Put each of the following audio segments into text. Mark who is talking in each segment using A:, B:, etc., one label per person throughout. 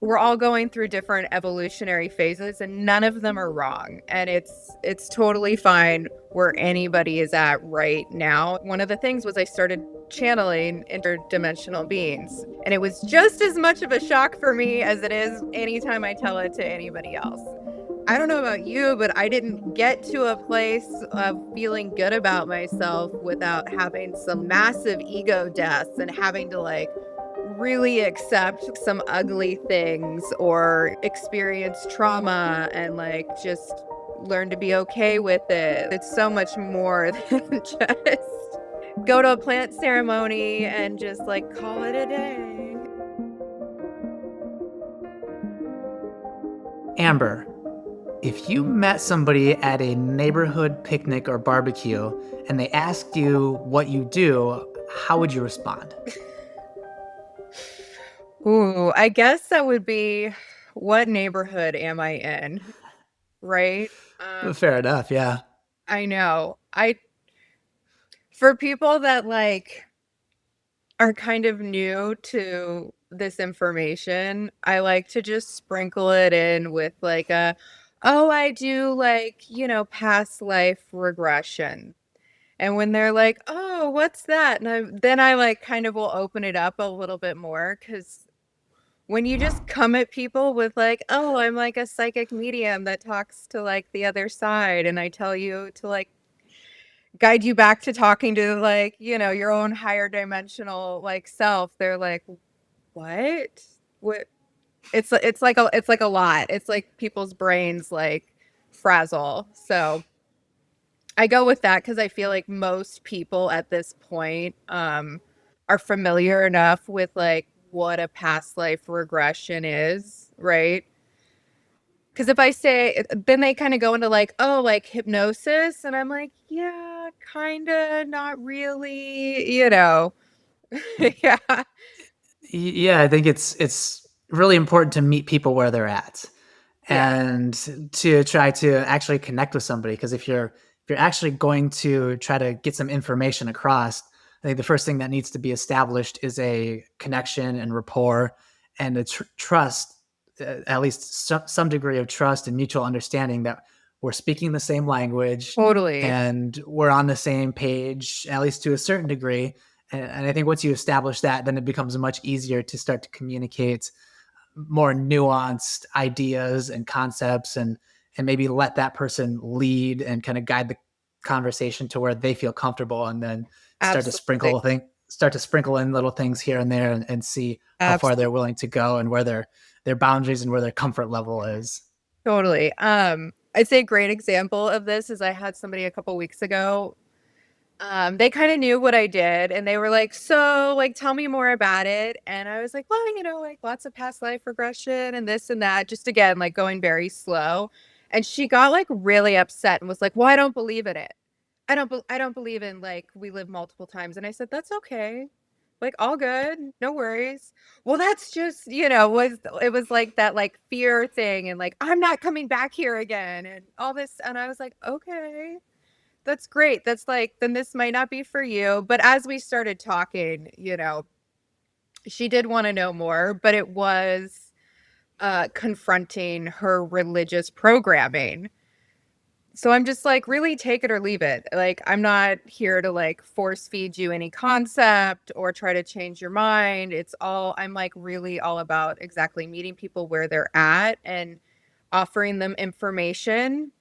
A: we're all going through different evolutionary phases and none of them are wrong, and it's totally fine where anybody is at right now. One of the things was I started channeling interdimensional beings, and it was just as much of a shock for me as it is anytime I tell it to anybody else. I don't know about you, but I didn't get to a place of feeling good about myself without having some massive ego deaths and having to like really accept some ugly things or experience trauma and like just learn to be okay with it. It's so much more than just go to a plant ceremony and just like call it a day.
B: Amber, if you met somebody at a neighborhood picnic or barbecue and they asked you what you do, how would you respond?
A: Ooh, I guess that would be, what neighborhood am I in? Right?
B: Fair enough, yeah.
A: I know. For people that like are kind of new to this information, I like to just sprinkle it in with like oh, I do like, past life regression. And when they're like, oh, what's that? Then I like kind of will open it up a little bit more because when you just come at people with like, oh, I'm like a psychic medium that talks to like the other side, and I tell you to like guide you back to talking to like, your own higher dimensional like self, they're like, what? What? It's like a lot. It's like people's brains like frazzle. So I go with that because I feel like most people at this point are familiar enough with like what a past life regression is, right? Because if I say, then they kind of go into like, oh, like hypnosis. And I'm like, yeah, kind of, not really, yeah,
B: Yeah, I think it's really important to meet people where they're at
A: yeah,
B: and to try to actually connect with somebody, because if you're actually going to try to get some information across, I think the first thing that needs to be established is a connection and rapport and a trust, at least some degree of trust and mutual understanding that we're speaking the same language
A: totally.
B: and we're on the same page, at least to a certain degree. And I think once you establish that, then it becomes much easier to start to communicate more nuanced ideas and concepts, and maybe let that person lead and kind of guide the conversation to where they feel comfortable, and then
A: Absolutely.
B: start to sprinkle in little things here and there, and see how far they're
A: Absolutely.
B: willing to go and where their boundaries and where their comfort level is.
A: Totally. I'd say a great example of this is I had somebody a couple weeks ago. They kind of knew what I did and they were like, so like tell me more about it. And I was like, well, like lots of past life regression and this and that, just again, like going very slow. And she got like really upset and was like, well, I don't believe in it. I don't believe in like we live multiple times. And I said, that's okay. Like all good, no worries. Well, that's just, was it was like that like fear thing and like I'm not coming back here again and all this. And I was like, okay, that's great. That's like, then this might not be for you. But as we started talking, she did want to know more, but it was confronting her religious programming. So I'm just like, really take it or leave it. Like, I'm not here to like force feed you any concept or try to change your mind. I'm like really all about exactly meeting people where they're at and offering them information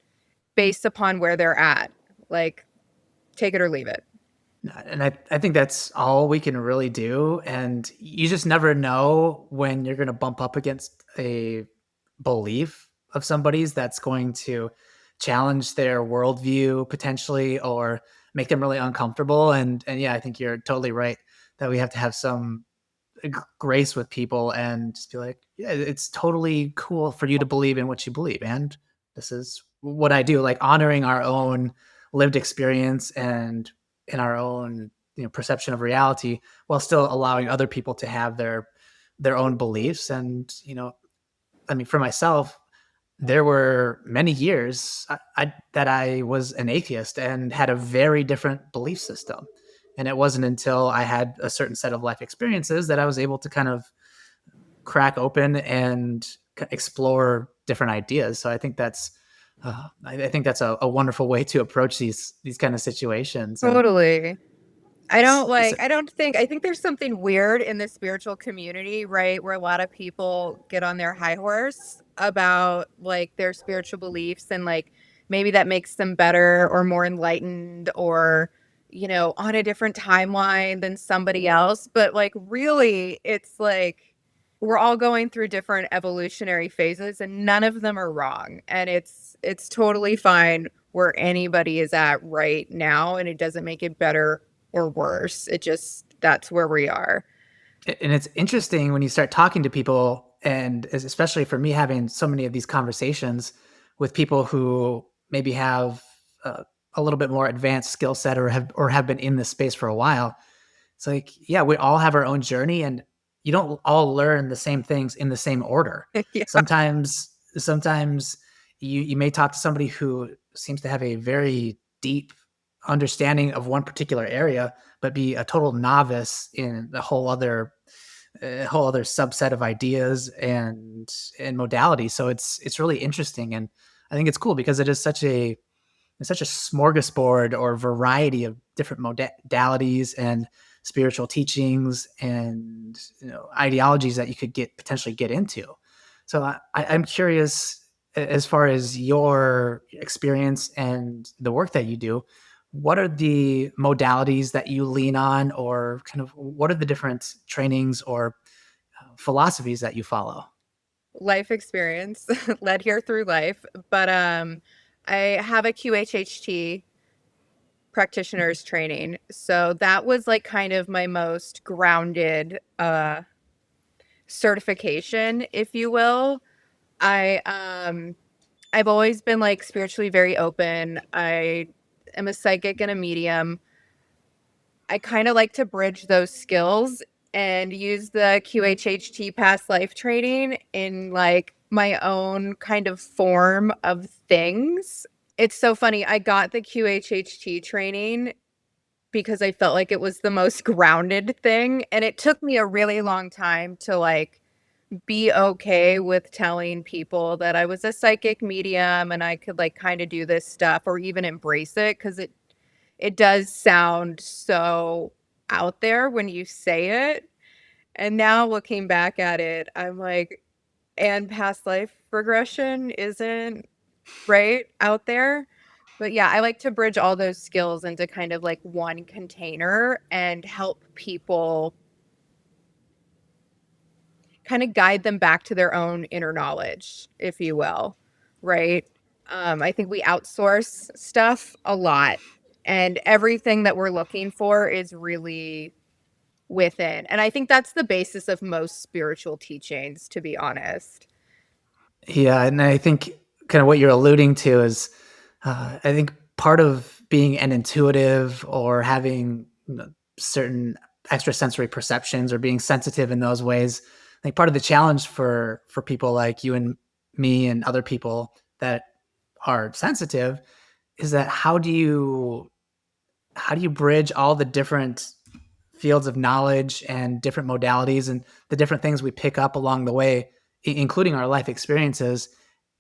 A: based upon where they're at. Like, take it or leave it.
B: And I think that's all we can really do. And you just never know when you're going to bump up against a belief of somebody's that's going to challenge their worldview potentially, or make them really uncomfortable. And yeah, I think you're totally right that we have to have some grace with people and just be like, yeah, it's totally cool for you to believe in what you believe. And this is what I do, like honoring our own lived experience and in our own, perception of reality, while still allowing other people to have their own beliefs. And, I mean, for myself, there were many years that I was an atheist and had a very different belief system. And it wasn't until I had a certain set of life experiences that I was able to kind of crack open and explore different ideas. So I think that's I think that's a wonderful way to approach these kind of situations. And
A: Totally.
B: s-
A: I think there's something weird in the spiritual community, right? Where a lot of people get on their high horse about like their spiritual beliefs and like maybe that makes them better or more enlightened or, you know, on a different timeline than somebody else. But like really, it's like we're all going through different evolutionary phases and none of them are wrong. And it's totally fine where anybody is at right now and it doesn't make it better or worse. It just that's where we are.
B: and it's interesting when you start talking to people, and especially for me having so many of these conversations with people who maybe have a little bit more advanced skill set or have been in this space for a while. It's like, yeah, we all have our own journey, and you don't all learn the same things in the same order.
A: Yeah.
B: Sometimes you may talk to somebody who seems to have a very deep understanding of one particular area, but be a total novice in a whole other subset of ideas and modalities. So it's really interesting, and I think it's cool because it's such a smorgasbord or variety of different modalities and spiritual teachings and ideologies that you could potentially get into. So I'm curious, as far as your experience and the work that you do, what are the modalities that you lean on, or kind of what are the different trainings or philosophies that you follow?
A: Life experience led here through life. But I have a QHHT practitioner's training. So that was like kind of my most grounded certification, if you will. I've always been like spiritually very open. I am a psychic and a medium. I kind of like to bridge those skills and use the QHHT past life training in like my own kind of form of things. It's so funny. I got the QHHT training because I felt like it was the most grounded thing. And it took me a really long time to like be okay with telling people that I was a psychic medium and I could like kind of do this stuff or even embrace it because it does sound so out there when you say it. And now looking back at it, I'm like, and past life regression isn't right out there. But yeah, I like to bridge all those skills into kind of like one container and help people kind of guide them back to their own inner knowledge, if you will. Right. I think we outsource stuff a lot, and everything that we're looking for is really within. And I think that's the basis of most spiritual teachings, to be honest.
B: Yeah, and I think kind of what you're alluding to is, I think part of being an intuitive or having certain extrasensory perceptions or being sensitive in those ways. I think part of the challenge for people like you and me and other people that are sensitive is that how do you bridge all the different fields of knowledge and different modalities and the different things we pick up along the way, including our life experiences,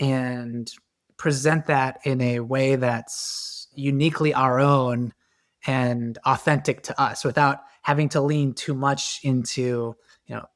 B: and present that in a way that's uniquely our own and authentic to us without having to lean too much into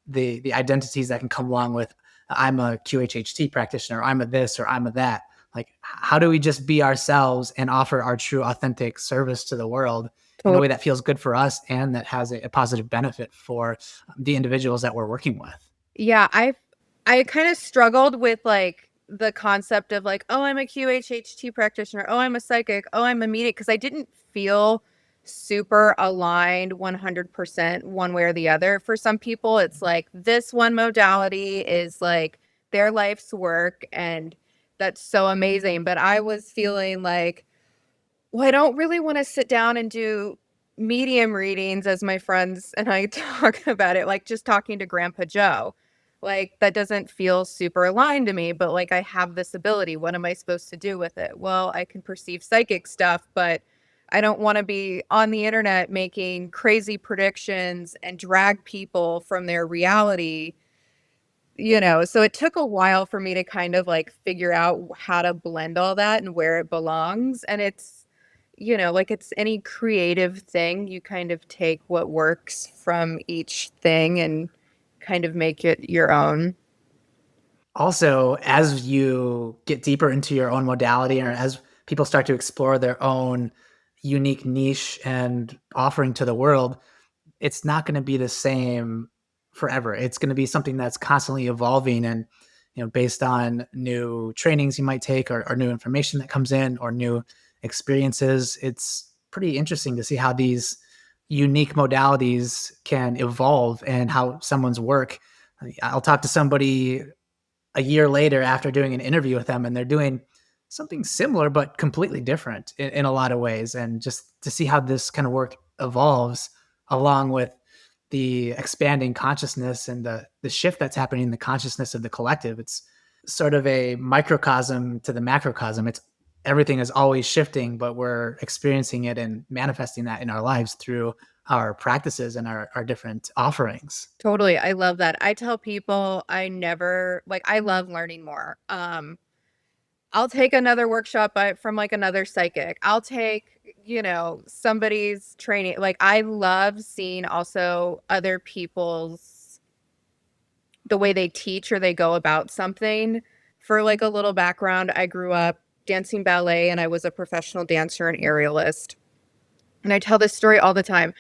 B: the identities that can come along with I'm a QHHT practitioner, I'm a this or I'm a that. Like, how do we just be ourselves and offer our true authentic service to the world in a way that feels good for us and that has a positive benefit for the individuals that we're working with?
A: Yeah, I kind of struggled with like the concept of like, oh, I'm a QHHT practitioner, oh, I'm a psychic, oh, I'm a medium, because I didn't feel super aligned 100% one way or the other. For some people, it's like this one modality is like their life's work, and that's so amazing. But I was feeling like, well, I don't really want to sit down and do medium readings as my friends and I talk about it, like just talking to Grandpa Joe. Like, that doesn't feel super aligned to me, but like I have this ability. What am I supposed to do with it? Well, I can perceive psychic stuff, but I don't want to be on the internet making crazy predictions and drag people from their reality So it took a while for me to kind of like figure out how to blend all that and where it belongs. And like it's any creative thing, you kind of take what works from each thing and kind of make it your own.
B: Also, as you get deeper into your own modality, or as people start to explore their own unique niche and offering to the world, it's not going to be the same forever. It's going to be something that's constantly evolving, and based on new trainings you might take, or new information that comes in, or new experiences. It's pretty interesting to see how these unique modalities can evolve and how someone's work. I'll talk to somebody a year later after doing an interview with them, and they're doing something similar but completely different in a lot of ways. And just to see how this kind of work evolves along with the expanding consciousness and the shift that's happening in the consciousness of the collective. It's sort of a microcosm to the macrocosm. It's everything is always shifting, but we're experiencing it and manifesting that in our lives through our practices and our different offerings.
A: Totally. I love that. I tell people I never like I love learning more. I'll take another workshop from like another psychic. I'll take, somebody's training. Like I love seeing also other people's the way they teach or they go about something. For like a little background, I grew up dancing ballet and I was a professional dancer and aerialist. And I tell this story all the time.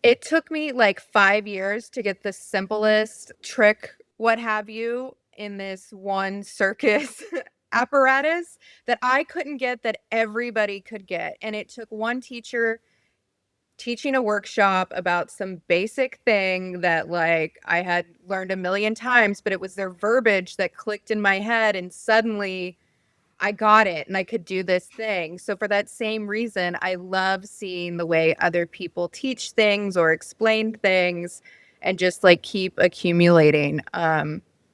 A: It took me like 5 years to get the simplest trick, what have you, in this one circus apparatus that I couldn't get that everybody could get. And it took one teacher teaching a workshop about some basic thing that like I had learned a million times, but it was their verbiage that clicked in my head and suddenly I got it and I could do this thing. So for that same reason, I love seeing the way other people teach things or explain things and just like keep accumulating.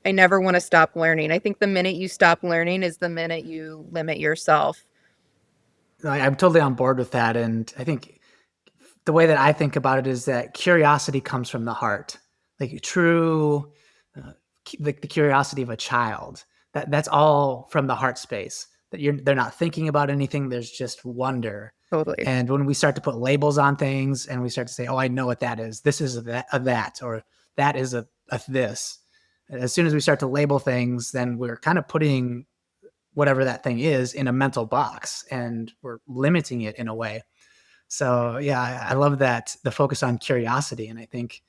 A: I never want to stop learning. I think the minute you stop learning is the minute you limit yourself.
B: I'm totally on board with that. And I think the way that I think about it is that curiosity comes from the heart, like true, like the curiosity of a child. That's all from the heart space. They're not thinking about anything. There's just wonder.
A: Totally.
B: And when we start to put labels on things, and we start to say, "Oh, I know what that is. This is a that, or that is a this." As soon as we start to label things, then we're kind of putting whatever that thing is in a mental box, and we're limiting it in a way. So yeah, I love that, the focus on curiosity. And I think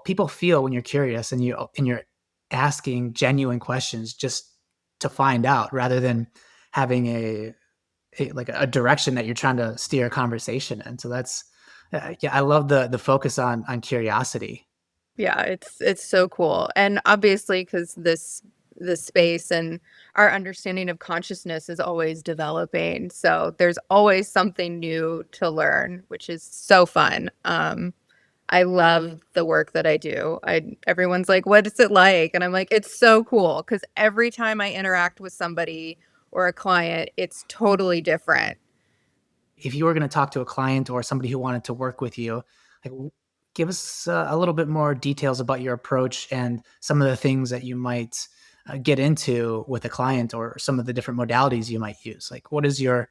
B: people feel when you're curious, and you're asking genuine questions just to find out, rather than having like a direction that you're trying to steer a conversation in. So that's yeah, I love the focus on curiosity.
A: Yeah, it's so cool. And obviously cuz this space and our understanding of consciousness is always developing. So there's always something new to learn, which is so fun. I love the work that I do. Everyone's like, "What is it like?" And I'm like, "It's so cool cuz every time I interact with somebody or a client, it's totally different."
B: If you were going to talk to a client or somebody who wanted to work with you, like, give us a little bit more details about your approach and some of the things that you might get into with a client, or some of the different modalities you might use. Like, what does your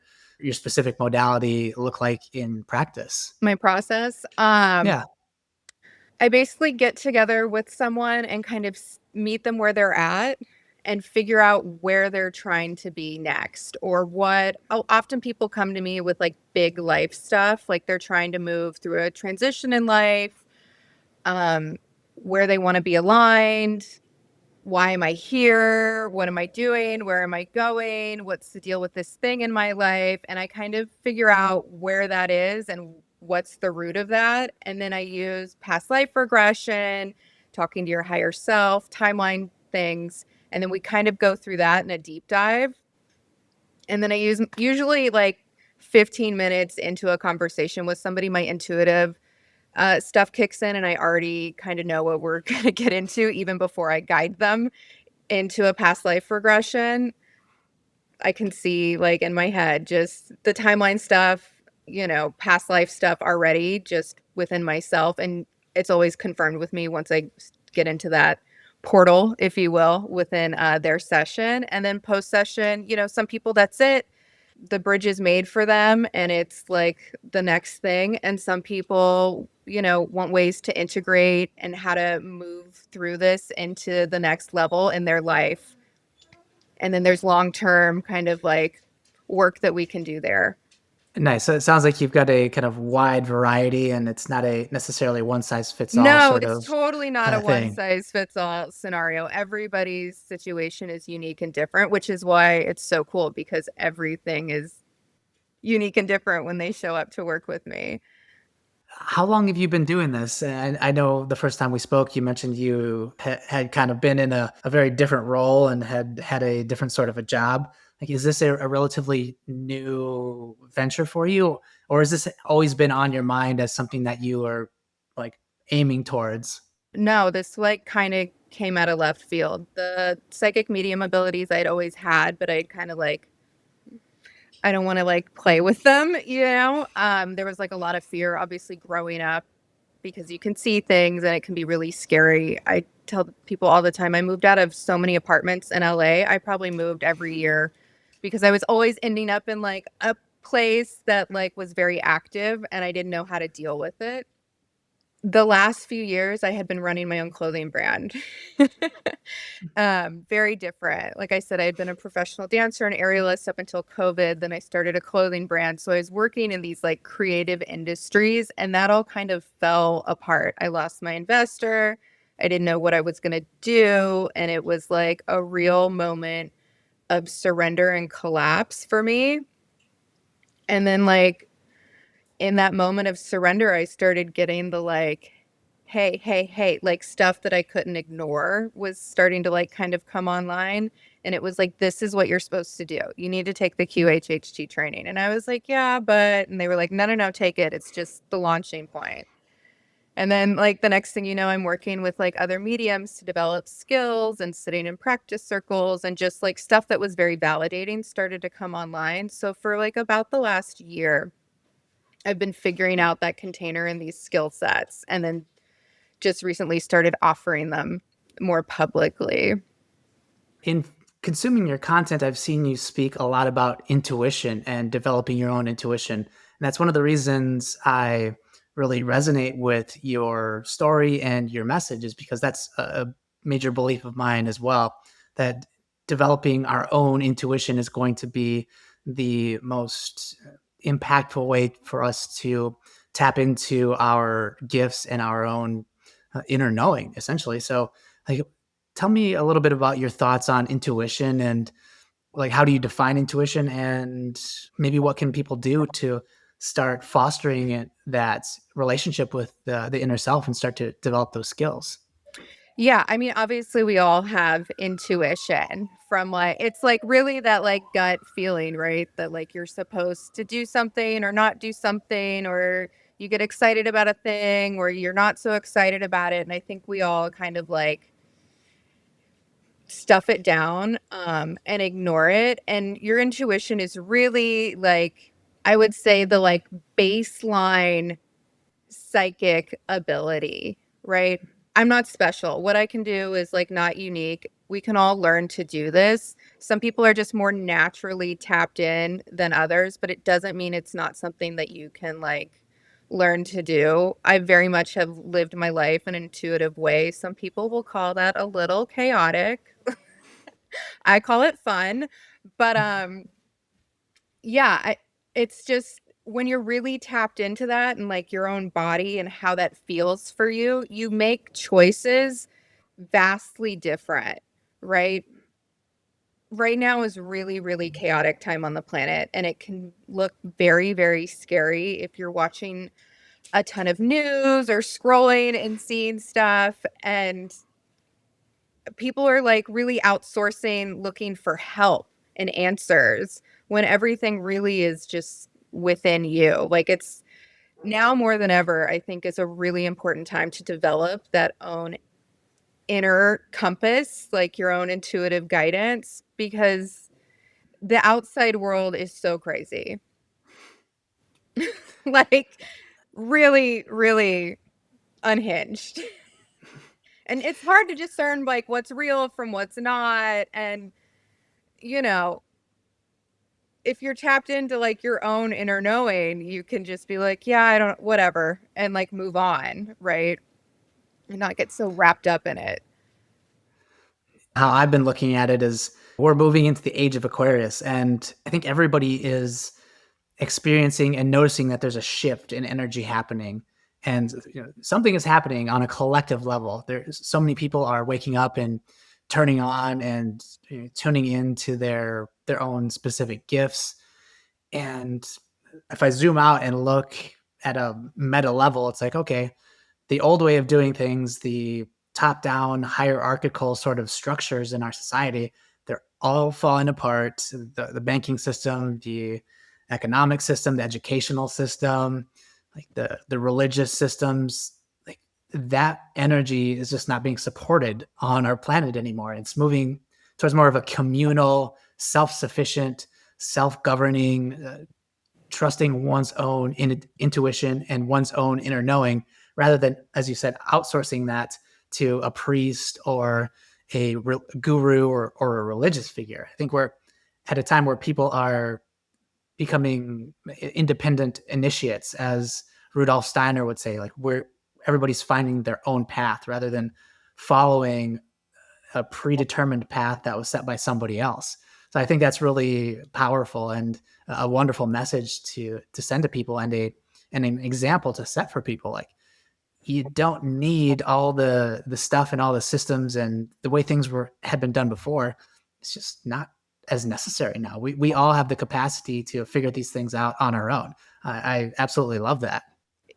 B: specific modality look like in practice?
A: My process,
B: Yeah.
A: I basically get together with someone and kind of meet them where they're at and figure out where they're trying to be next or what. Often people come to me with like big life stuff, like they're trying to move through a transition in life, um, where they want to be aligned. Why am I here? What am I doing? Where am I going? What's the deal with this thing in my life? And I kind of figure out where that is and what's the root of that. And then I use past life regression, talking to your higher self, timeline things. And then we kind of go through that in a deep dive. And then I use usually like 15 minutes into a conversation with somebody, my intuitive stuff kicks in, and I already kind of know what we're going to get into even before I guide them into a past life regression. I can see like in my head just the timeline stuff, past life stuff already just within myself. And it's always confirmed with me once I get into that portal, if you will, within their session. And then post session, some people, that's it. The bridge is made for them and it's like the next thing. And some people, want ways to integrate and how to move through this into the next level in their life. And then there's long term kind of like work that we can do there.
B: Nice. So it sounds like you've got a kind of wide variety, and it's not a necessarily one size fits all
A: No,
B: sort
A: it's
B: of
A: totally not a one
B: thing.
A: size fits all scenario. Everybody's situation is unique and different, which is why it's so cool because everything is unique and different when they show up to work with me.
B: How long have you been doing this? And I know the first time we spoke, you mentioned you had kind of been in a very different role and had a different sort of a job. Like, is this a relatively new venture for you, or has this always been on your mind as something that you are like aiming towards?
A: No, this like kind of came out of left field. The psychic medium abilities I'd always had, but I'd kind of like I don't want to like play with them. There was like a lot of fear obviously growing up because you can see things and it can be really scary. I tell people all the time I moved out of so many apartments in LA. I probably moved every year because I was always ending up in like a place that like was very active and I didn't know how to deal with it. The last few years I had been running my own clothing brand. Very different. Like I said, I had been a professional dancer and aerialist up until COVID. Then I started a clothing brand. So I was working in these like creative industries and that all kind of fell apart. I lost my investor. I didn't know what I was going to do. And it was like a real moment of surrender and collapse for me. And then, like, in that moment of surrender, I started getting the like, hey, hey, hey, like stuff that I couldn't ignore was starting to like kind of come online. And it was like, this is what you're supposed to do. You need to take the QHHT training. And I was like, yeah, but, and they were like, no, no, no, take it. It's just the launching point. And then, like, the next thing you know, I'm working with like other mediums to develop skills and sitting in practice circles and just like stuff that was very validating started to come online. So, for like about the last year, I've been figuring out that container and these skill sets and then just recently started offering them more publicly.
B: In consuming your content, I've seen you speak a lot about intuition and developing your own intuition. And that's one of the reasons I really resonate with your story and your message, is because that's a major belief of mine as well, that developing our own intuition is going to be the most impactful way for us to tap into our gifts and our own inner knowing, essentially. So, like, tell me a little bit about your thoughts on intuition, and like, how do you define intuition, and maybe what can people do to start fostering that relationship with the inner self and start to develop those skills?
A: Yeah, I mean, obviously we all have intuition from like it's like really that like gut feeling, right? That like you're supposed to do something or not do something or you get excited about a thing or you're not so excited about it and I think we all kind of like stuff it down and ignore it and your intuition is really like I would say the like baseline psychic ability, right? I'm not special. What I can do is like not unique. We can all learn to do this. Some people are just more naturally tapped in than others, but it doesn't mean it's not something that you can like learn to do. I very much have lived my life in an intuitive way. Some people will call that a little chaotic. I call it fun. But yeah, it's just when you're really tapped into that and like your own body and how that feels for you, you make choices vastly different, right? Right now is really, really chaotic time on the planet, and it can look very, very scary if you're watching a ton of news or scrolling and seeing stuff. And people are like really outsourcing, looking for help and answers when everything really is just within you. Like it's now more than ever, I think is a really important time to develop that own inner compass, like your own intuitive guidance, because the outside world is so crazy. Like really, really unhinged. And it's hard to discern like what's real from what's not. And, you know, if you're tapped into like your own inner knowing, you can just be like, yeah, I don't, whatever, and like move on, right? And not get so wrapped up in it.
B: How I've been looking at it is we're moving into the age of Aquarius, and I think everybody is experiencing and noticing that there's a shift in energy happening, and something is happening on a collective level. There's so many people are waking up and turning on and tuning into their own specific gifts. And if I zoom out and look at a meta level, it's like, okay, the old way of doing things, the top down hierarchical sort of structures in our society, they're all falling apart. The banking system, the economic system, the educational system, like the religious systems, like that energy is just not being supported on our planet anymore. It's moving towards more of a communal, self-sufficient, self-governing, trusting one's own intuition and one's own inner knowing rather than, as you said, outsourcing that to a priest or a guru or a religious figure. I think we're at a time where people are becoming independent initiates, as Rudolf Steiner would say, like we're everybody's finding their own path rather than following a predetermined path that was set by somebody else. So I think that's really powerful and a wonderful message to send to people, and an example to set for people. Like you don't need all the stuff and all the systems and the way things had been done before. It's just not as necessary now. We all have the capacity to figure these things out on our own. I absolutely love that.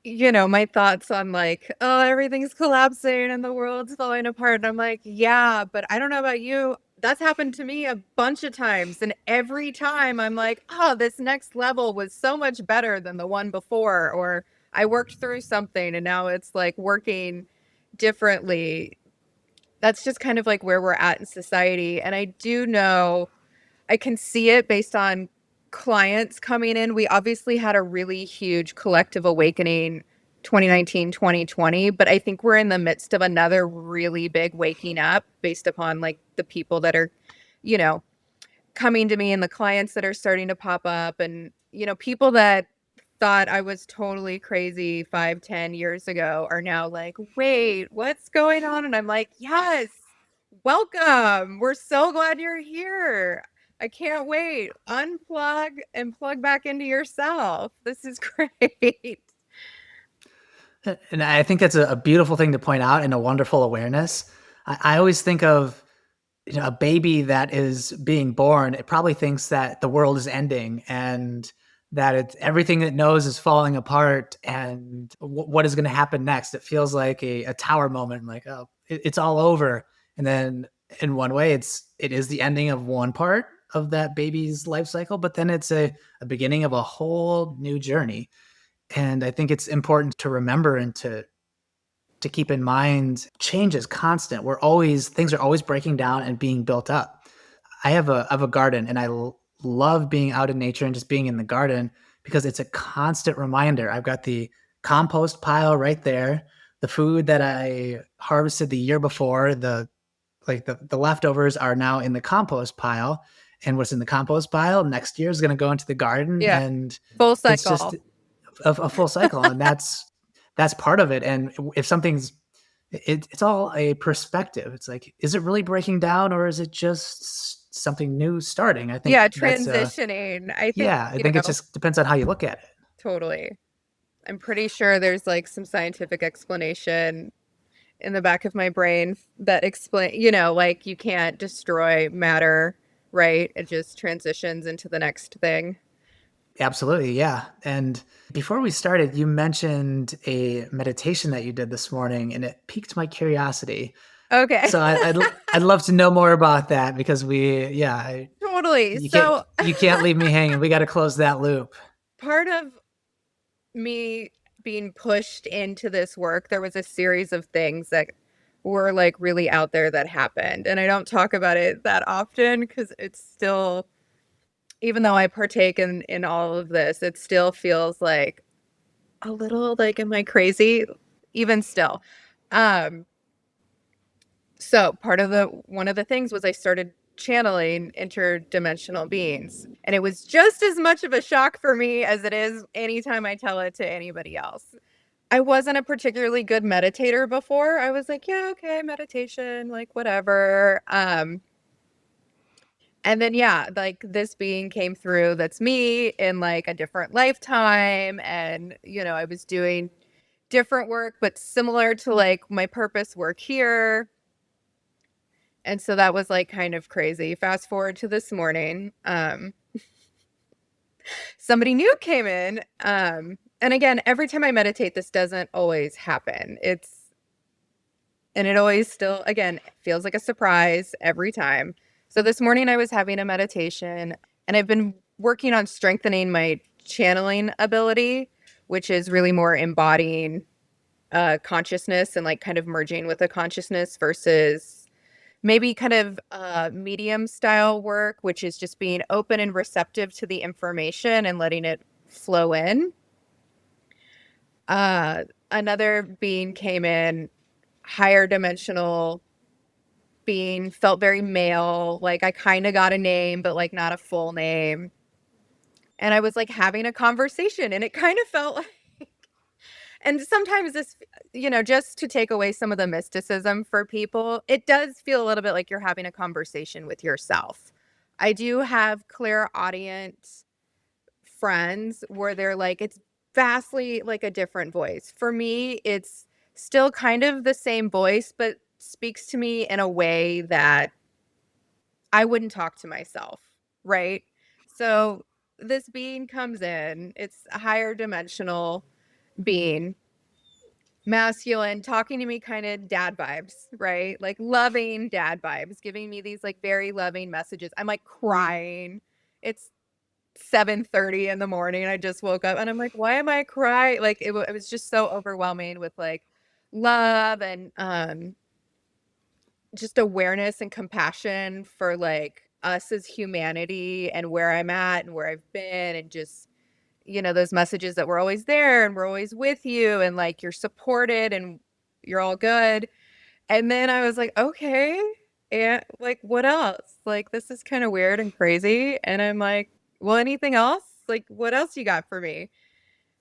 A: You know, my thoughts on like, oh, everything's collapsing and the world's falling apart. And I'm like, yeah, but I don't know about you. That's happened to me a bunch of times. And every time I'm like, oh, this next level was so much better than the one before. Or I worked through something and now it's like working differently. That's just kind of like where we're at in society. And I do know I can see it based on clients coming in. We obviously had a really huge collective awakening 2019, 2020, but I think we're in the midst of another really big waking up based upon like the people that are, you know, coming to me and the clients that are starting to pop up and, you know, people that thought I was totally crazy 5, 10 years ago are now like, wait, what's going on? And I'm like, yes, welcome. We're so glad you're here. I can't wait. Unplug and plug back into yourself. This is great.
B: And I think that's a beautiful thing to point out and a wonderful awareness. I always think of a baby that is being born. It probably thinks that the world is ending and that everything it knows is falling apart and what is going to happen next. It feels like a tower moment, like, oh, it's all over. And then in one way, it is the ending of one part of that baby's life cycle, but then it's a beginning of a whole new journey. And I think it's important to remember and to keep in mind change is constant. Things are always breaking down and being built up. I have a garden, and love being out in nature and just being in the garden because it's a constant reminder. I've got the compost pile right there, the food that I harvested the year before, the leftovers are now in the compost pile, and what's in the compost pile next year is going to go into the garden,
A: Yeah.
B: and
A: Full
B: it's just
A: cycle.
B: a full cycle, and that's part of it. And if something's it's all a perspective. It's like, is it really breaking down or is it just something new starting? I think
A: Yeah.
B: that's
A: Transitioning. I think,
B: yeah, I think it just depends on how you look at it.
A: totally. I'm pretty sure there's like some scientific explanation in the back of my brain that explain, like you can't destroy matter, right? It just transitions into the next thing.
B: Absolutely, yeah. And before we started, you mentioned a meditation that you did this morning, and it piqued my curiosity.
A: Okay.
B: So I'd love to know more about that because
A: Totally. So,
B: you can't leave me hanging. We got to close that loop.
A: part of me being pushed into this work, there was a series of things that were like really out there that happened. And I don't talk about it that often because it's still, even though I partake in all of this, it still feels like a little like, am I crazy? Even still. Um, So one of the things was I started channeling interdimensional beings. And it was just as much of a shock for me as it is anytime I tell it to anybody else. I wasn't a particularly good meditator before. I was like, yeah, okay, meditation, like whatever. And then yeah, like this being came through that's me in like a different lifetime, and I was doing different work but similar to like my purpose work here. And so that was like kind of crazy. Fast forward to this morning, somebody new came in. And again, every time I meditate, this doesn't always happen. And it always still, again, feels like a surprise every time. So this morning I was having a meditation, and I've been working on strengthening my channeling ability, which is really more embodying consciousness and like kind of merging with the consciousness versus maybe kind of medium style work, which is just being open and receptive to the information and letting it flow in. Another being came in, higher dimensional being, felt very male. Like I kind of got a name, but like not a full name. And I was like having a conversation, and it kind of felt like, and sometimes this, just to take away some of the mysticism for people, it does feel a little bit like you're having a conversation with yourself. I do have clairaudient friends where they're like, it's vastly like a different voice. For me, it's still kind of the same voice, but speaks to me in a way that I wouldn't talk to myself, right? So this being comes in, it's a higher dimensional being, masculine, talking to me kind of dad vibes, right? Like loving dad vibes, giving me these like very loving messages. I'm like crying. It's 7:30 in the morning. I just woke up and I'm like, why am I crying? Like it was just so overwhelming with like love and just awareness and compassion for like us as humanity and where I'm at and where I've been, and just those messages that we're always there and we're always with you and like you're supported and you're all good. And then I was like, okay, and like what else? Like this is kind of weird and crazy. And I'm like, well, anything else? Like what else you got for me?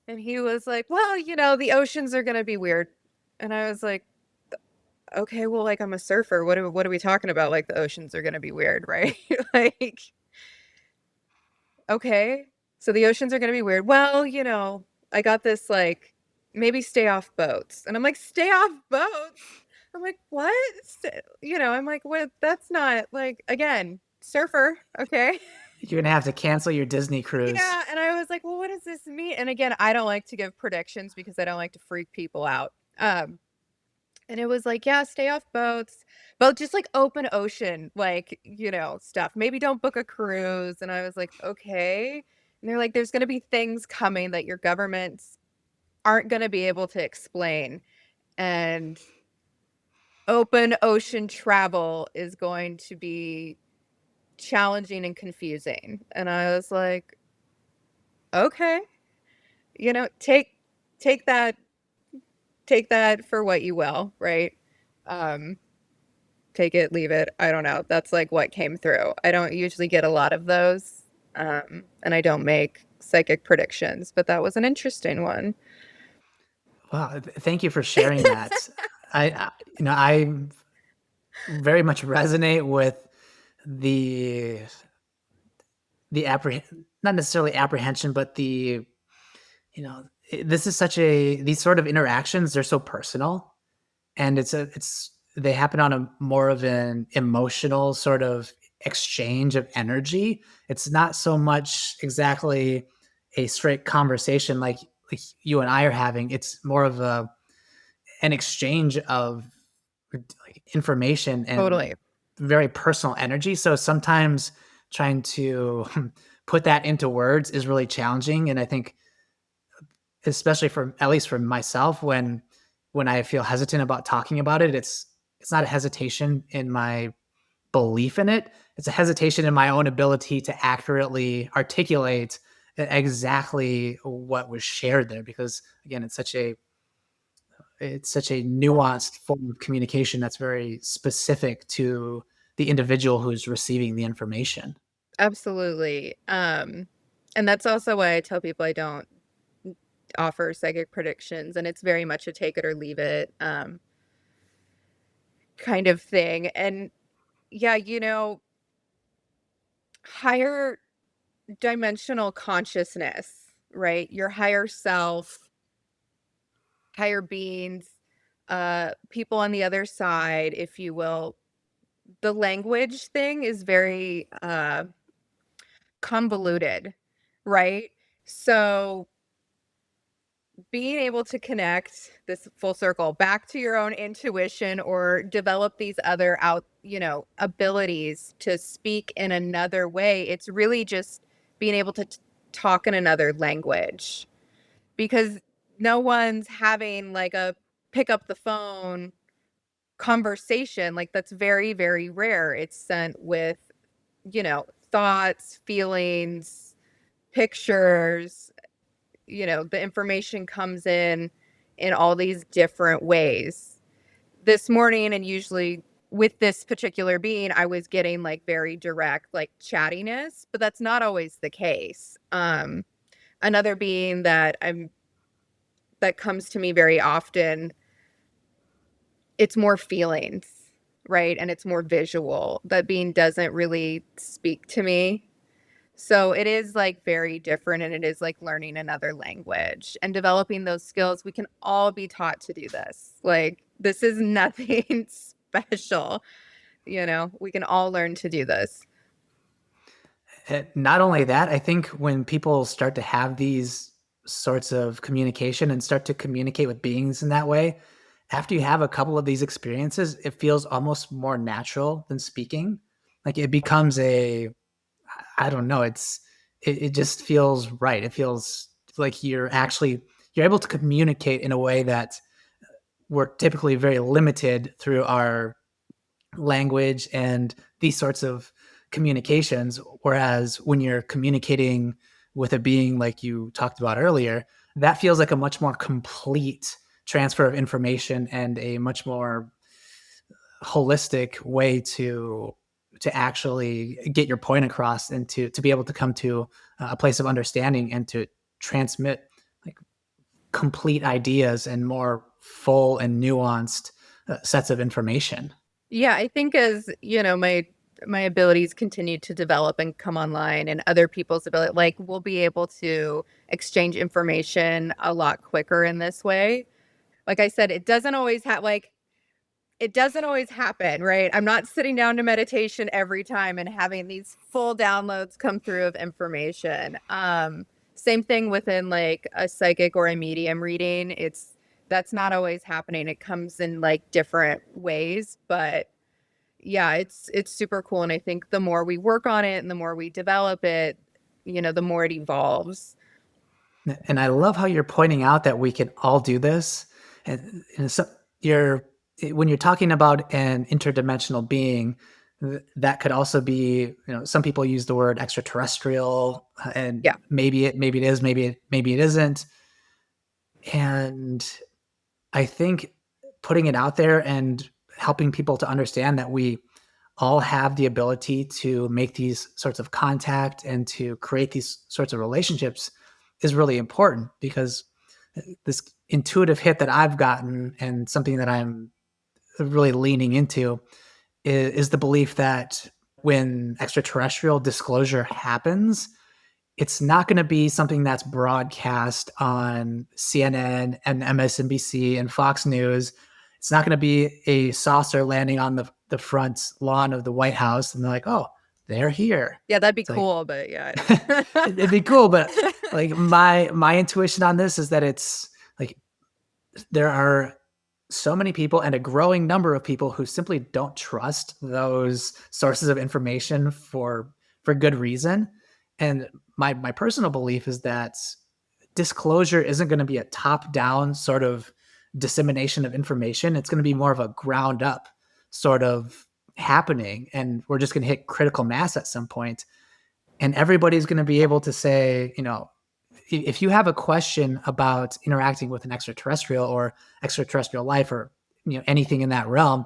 A: And he was like, well, the oceans are gonna be weird. And I was like, okay, well, like I'm a surfer. What are we talking about? Like the oceans are gonna be weird, right? Like, okay. So the oceans are gonna be weird. Well, I got this like maybe stay off boats. And I'm like, stay off boats? I'm like, what? I'm like, what? That's not like, again, surfer, okay?
B: You're gonna have to cancel your Disney cruise.
A: Yeah. And I was like, well, what does this mean? And again, I don't like to give predictions because I don't like to freak people out. And it was like, yeah, stay off boats, but just like open ocean, like, stuff. Maybe don't book a cruise. And I was like, okay. And they're like, there's going to be things coming that your governments aren't going to be able to explain. And open ocean travel is going to be challenging and confusing. And I was like, okay, take take that take that for what you will, right? Um take it, leave it. I don't know. That's like what came through. I don't usually get a lot of those. And I don't make psychic predictions, but that was an interesting one.
B: Wow, thank you for sharing that. I very much resonate with the not necessarily apprehension, but this is such a these sort of interactions, they're so personal, and they happen on a more of an emotional sort of exchange of energy. It's not so much exactly a straight conversation like you and I are having. It's more of an exchange of like information and
A: Totally.
B: very personal energy. So sometimes trying to put that into words is really challenging. And I think, especially for at least for myself, when I feel hesitant about talking about it, it's not a hesitation in my belief in it. It's a hesitation in my own ability to accurately articulate exactly what was shared there. Because again, it's such a it's such a nuanced form of communication that's very specific to the individual who's receiving the information.
A: Absolutely. And that's also why I tell people I don't offer psychic predictions, and it's very much a take it or leave it kind of thing. And yeah, higher dimensional consciousness, right? Your higher self, higher beings, people on the other side, if you will. The language thing is very convoluted, right? So being able to connect this full circle back to your own intuition or develop these other abilities to speak in another way, it's really just being able to talk in another language, because no one's having like a pick up the phone conversation. Like, that's very, very rare. It's sent with, thoughts, feelings, pictures. The information comes in all these different ways. This morning, and usually with this particular being, I was getting like very direct, like chattiness, but that's not always the case. Another being that comes to me very often, it's more feelings, right? And it's more visual. That being doesn't really speak to me. So it is like very different, and it is like learning another language and developing those skills. We can all be taught to do this. Like, this is nothing special. We can all learn to do this.
B: Not only that, I think when people start to have these sorts of communication and start to communicate with beings in that way, after you have a couple of these experiences, it feels almost more natural than speaking. Like it becomes I don't know, it just feels right. It feels like you're able to communicate in a way that we're typically very limited through our language and these sorts of communications. Whereas when you're communicating with a being like you talked about earlier, that feels like a much more complete transfer of information and a much more holistic way to actually get your point across and to be able to come to a place of understanding and to transmit like complete ideas and more full and nuanced sets of information.
A: Yeah, I think as, my abilities continue to develop and come online, and other people's ability, like, we'll be able to exchange information a lot quicker in this way. Like I said, it doesn't always happen, right? I'm not sitting down to meditation every time and having these full downloads come through of information. Same thing within like a psychic or a medium reading. That's not always happening. It comes in like different ways, but yeah, it's super cool. And I think the more we work on it and the more we develop it, the more it evolves.
B: And I love how you're pointing out that we can all do this. And so you're when you're talking about an interdimensional being, that could also be, some people use the word extraterrestrial, and
A: Yeah.
B: maybe it is, maybe it isn't. And I think putting it out there and helping people to understand that we all have the ability to make these sorts of contact and to create these sorts of relationships is really important, because this intuitive hit that I've gotten and something that I'm really leaning into is the belief that when extraterrestrial disclosure happens, it's not going to be something that's broadcast on CNN and MSNBC and Fox News. It's not going to be a saucer landing on the front lawn of the White House and they're like, oh, they're here.
A: Yeah, that'd be
B: It's like,
A: cool, but yeah, I
B: it'd be cool, but
A: don't.
B: like my intuition on this is that it's like there are so many people and a growing number of people who simply don't trust those sources of information for good reason. And my personal belief is that disclosure isn't going to be a top down sort of dissemination of information. It's going to be more of a ground up sort of happening, and we're just going to hit critical mass at some point, and everybody's going to be able to say, if you have a question about interacting with an extraterrestrial or extraterrestrial life or anything in that realm,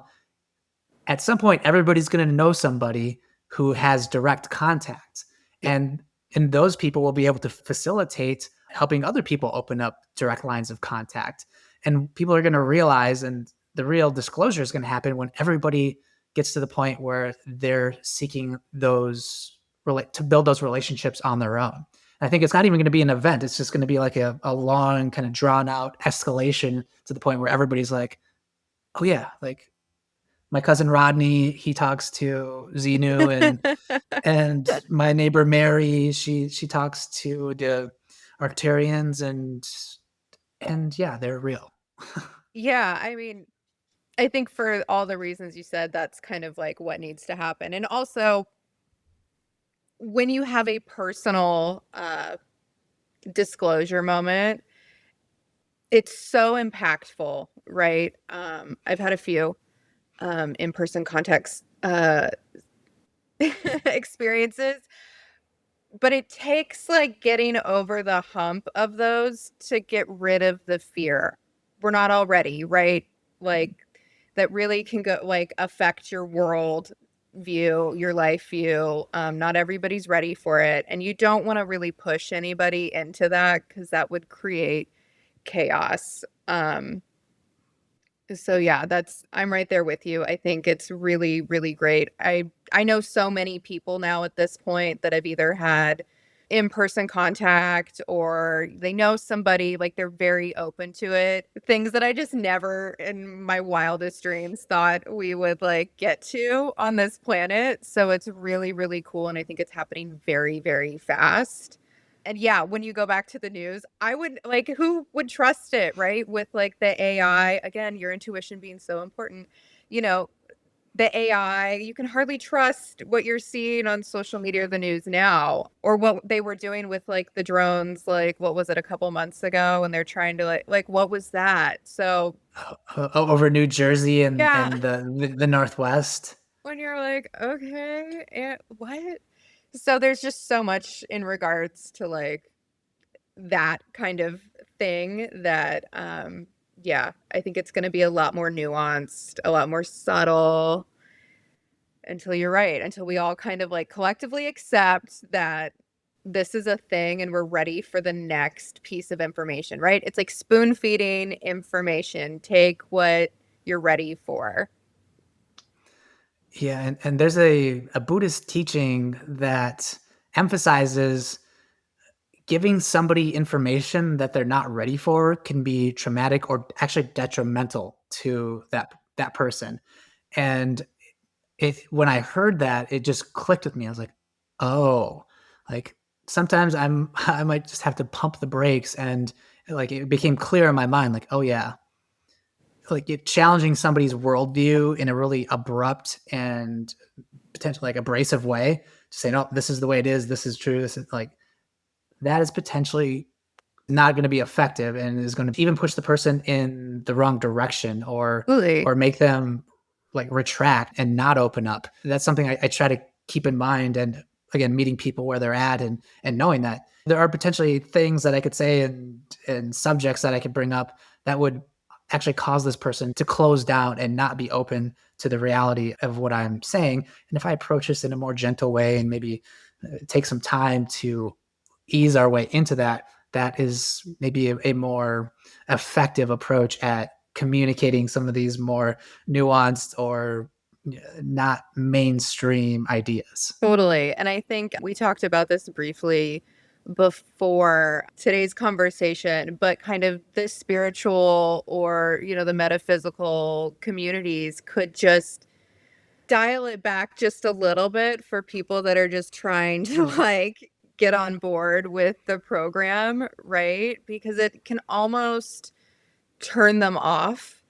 B: at some point everybody's going to know somebody who has direct contact, and those people will be able to facilitate helping other people open up direct lines of contact. And people are going to realize, and the real disclosure is going to happen when everybody gets to the point where they're seeking those to build those relationships on their own. And I think it's not even going to be an event. It's just going to be like a long kind of drawn out escalation to the point where everybody's like, oh yeah, like my cousin Rodney, he talks to Xenu, and my neighbor Mary, she talks to the Arcturians, and yeah, they're real.
A: Yeah, I mean, I think for all the reasons you said, that's kind of like what needs to happen. And also, when you have a personal disclosure moment, it's so impactful, right? I've had a few in-person contacts experiences, but it takes like getting over the hump of those to get rid of the fear. We're not all ready, right? Like that really can go like affect your world view, your life view. Not everybody's ready for it. And you don't want to really push anybody into that because that would create chaos. So yeah, I'm right there with you. I think it's really, really great. I know so many people now at this point that have either had in-person contact or they know somebody, like they're very open to it. Things that I just never in my wildest dreams thought we would like get to on this planet. So it's really, really cool. And I think it's happening very, very fast. And yeah, when you go back to the news, I would like, who would trust it, right? With like the AI, again, your intuition being so important, you know, the AI, you can hardly trust what you're seeing on social media or the news now, or what they were doing with like the drones, like what was it a couple months ago, and they're trying to like what was that? So
B: Over New Jersey and
A: yeah,
B: the Northwest.
A: when you're like, okay, and what? So there's just so much in regards to like that kind of thing that yeah, I think it's going to be a lot more nuanced, a lot more subtle until you're right, until we all kind of like collectively accept that this is a thing and we're ready for the next piece of information, right? It's like spoon feeding information. Take what you're ready for.
B: Yeah, and there's a Buddhist teaching that emphasizes giving somebody information that they're not ready for can be traumatic or actually detrimental to that person. And when I heard that, it just clicked with me. I was like, oh, like sometimes I might just have to pump the brakes, and like it became clear in my mind, like, oh yeah, like challenging somebody's worldview in a really abrupt and potentially like abrasive way to say, no, this is the way it is. This is true. This is like, that is potentially not going to be effective and is going to even push the person in the wrong direction,
A: Absolutely.
B: or make them like retract and not open up. That's something I try to keep in mind. And again, meeting people where they're at, and knowing that there are potentially things that I could say and subjects that I could bring up that would actually cause this person to close down and not be open to the reality of what I'm saying. And if I approach this in a more gentle way and maybe take some time to ease our way into that, that is maybe a more effective approach at communicating some of these more nuanced or not mainstream ideas.
A: Totally. And I think we talked about this briefly before today's conversation, but kind of the spiritual or, the metaphysical communities could just dial it back just a little bit for people that are just trying to like get on board with the program, right? Because it can almost turn them off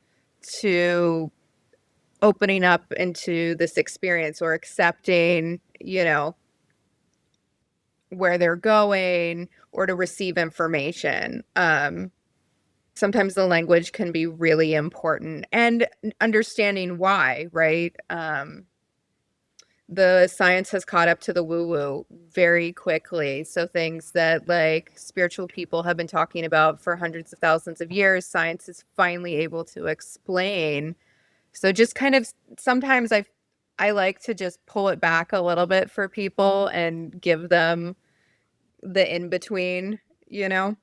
A: to opening up into this experience or accepting, where they're going or to receive information. Sometimes the language can be really important and understanding why, right? the science has caught up to the woo woo very quickly. So things that like spiritual people have been talking about for hundreds of thousands of years, science is finally able to explain. So just kind of sometimes I like to just pull it back a little bit for people and give them the in between, you know?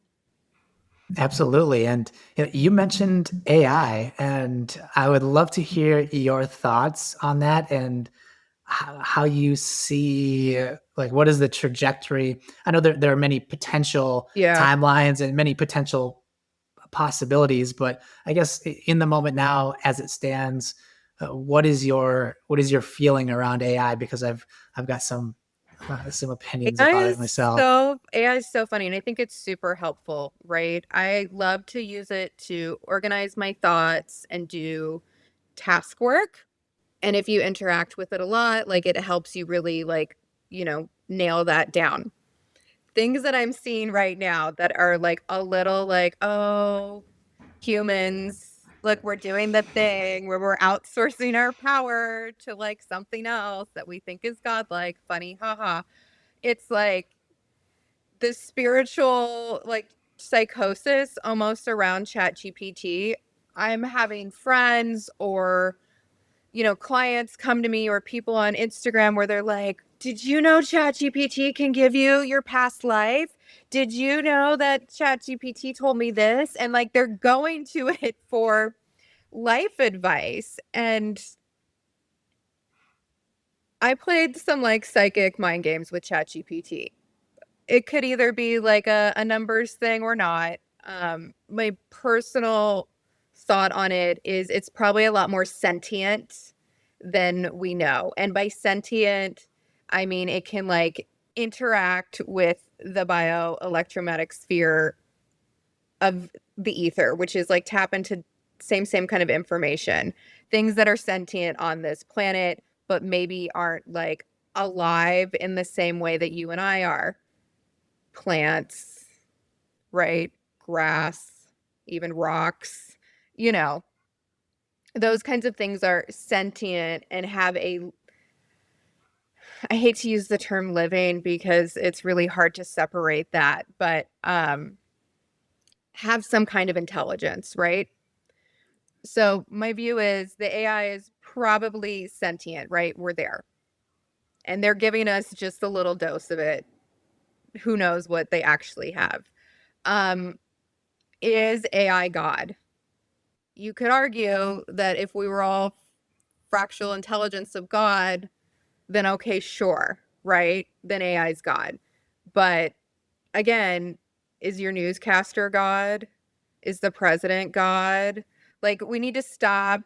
B: Absolutely. And you mentioned AI, and I would love to hear your thoughts on that and how you see, like, what is the trajectory? I know there are many potential
A: Yeah.
B: timelines and many potential possibilities, but I guess in the moment now, as it stands, what is your feeling around AI? Because I've got some opinions about it myself.
A: AI is so funny and I think it's super helpful, right? I love to use it to organize my thoughts and do task work. And if you interact with it a lot, like it helps you really like, nail that down. Things that I'm seeing right now that are like a little like, oh, humans, look, we're doing the thing where we're outsourcing our power to like something else that we think is godlike, funny, haha. It's like the spiritual like psychosis almost around chat gpt. I'm having friends or clients come to me or people on Instagram where they're like, did you know chat gpt can give you your past life? Did you know that chat gpt told me this? And like they're going to it for life advice. And I played some like psychic mind games with chat gpt. It could either be like a numbers thing or not. My personal thought on it is it's probably a lot more sentient than we know. And by sentient, I mean it can like interact with the bioelectromagnetic sphere of the ether, which is like tap into same kind of information. Things that are sentient on this planet, but maybe aren't like alive in the same way that you and I are. Plants, right? Grass, even rocks, you know, those kinds of things are sentient and have I hate to use the term living because it's really hard to separate that, but have some kind of intelligence, right? So my view is the AI is probably sentient, right? We're there. And they're giving us just a little dose of it. Who knows what they actually have? Um, is AI God? You could argue that if we were all fractional intelligence of God, then okay, sure, right? Then AI is God. But again, is your newscaster God? Is the president God? Like, we need to stop.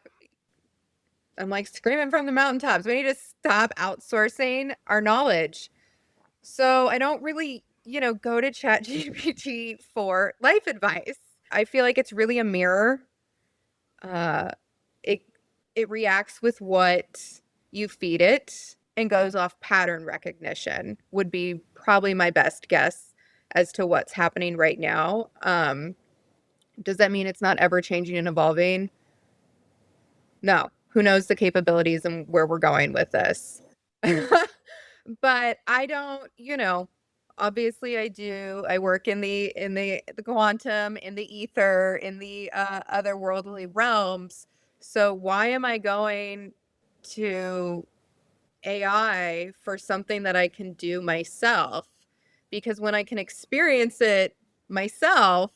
A: I'm like screaming from the mountaintops. We need to stop outsourcing our knowledge. So I don't really, go to ChatGPT for life advice. I feel like it's really a mirror. Uh, it it reacts with what you feed it and goes off pattern recognition would be probably my best guess as to what's happening right now. Does that mean it's not ever changing and evolving? No. Who knows the capabilities and where we're going with this? But I don't, obviously I do. I work in the quantum, in the ether, in the otherworldly realms. So why am I going to AI for something that I can do myself? Because when I can experience it myself,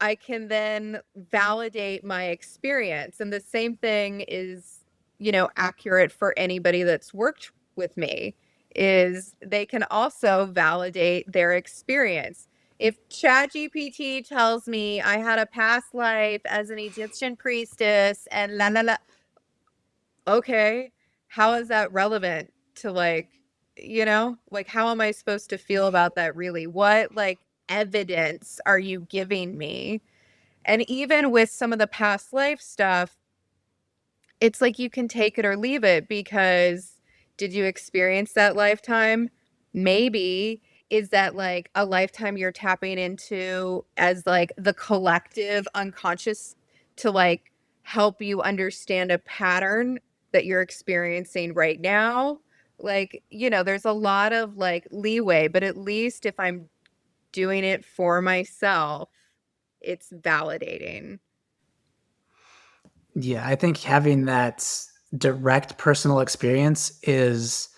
A: I can then validate my experience. And the same thing is, accurate for anybody that's worked with me is they can also validate their experience. If ChatGPT tells me I had a past life as an Egyptian priestess and la la la, okay, how is that relevant to like, like how am I supposed to feel about that really? What like evidence are you giving me? And even with some of the past life stuff, it's like you can take it or leave it because did you experience that lifetime? Maybe. Is that like a lifetime you're tapping into as like the collective unconscious to like help you understand a pattern that you're experiencing right now? Like, there's a lot of like leeway, but at least if I'm doing it for myself, it's validating.
B: Yeah, I think having that direct personal experience is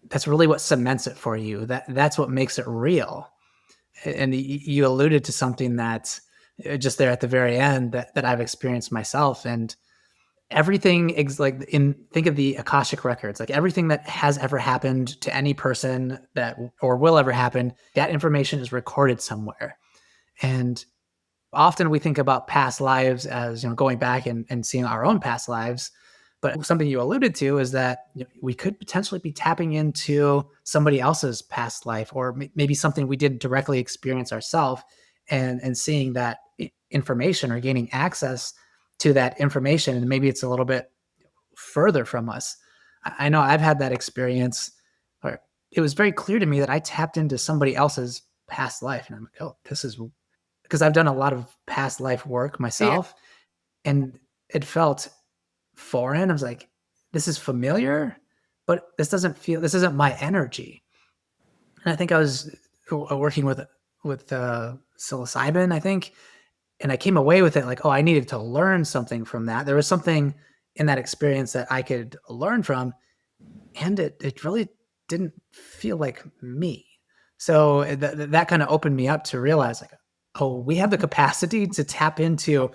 B: that's really what cements it for you. That's what makes it real. And you alluded to something that just there at the very end that I've experienced myself, and everything like in think of the Akashic records, like everything that has ever happened to any person that or will ever happen, that information is recorded somewhere. And often we think about past lives as going back and seeing our own past lives, but something you alluded to is that we could potentially be tapping into somebody else's past life, or maybe something we didn't directly experience ourselves, and seeing that information or gaining access to that information, and maybe it's a little bit further from us. I know I've had that experience where it was very clear to me that I tapped into somebody else's past life, and I'm like, oh, this is because I've done a lot of past life work
A: Yeah.
B: myself, and it felt foreign. I was like, this is familiar, but this isn't my energy. And I think I was working with psilocybin, I think, and I came away with it like, oh, I needed to learn something from that. There was something in that experience that I could learn from, and it really didn't feel like me. So that kind of opened me up to realize like, oh, we have the capacity to tap into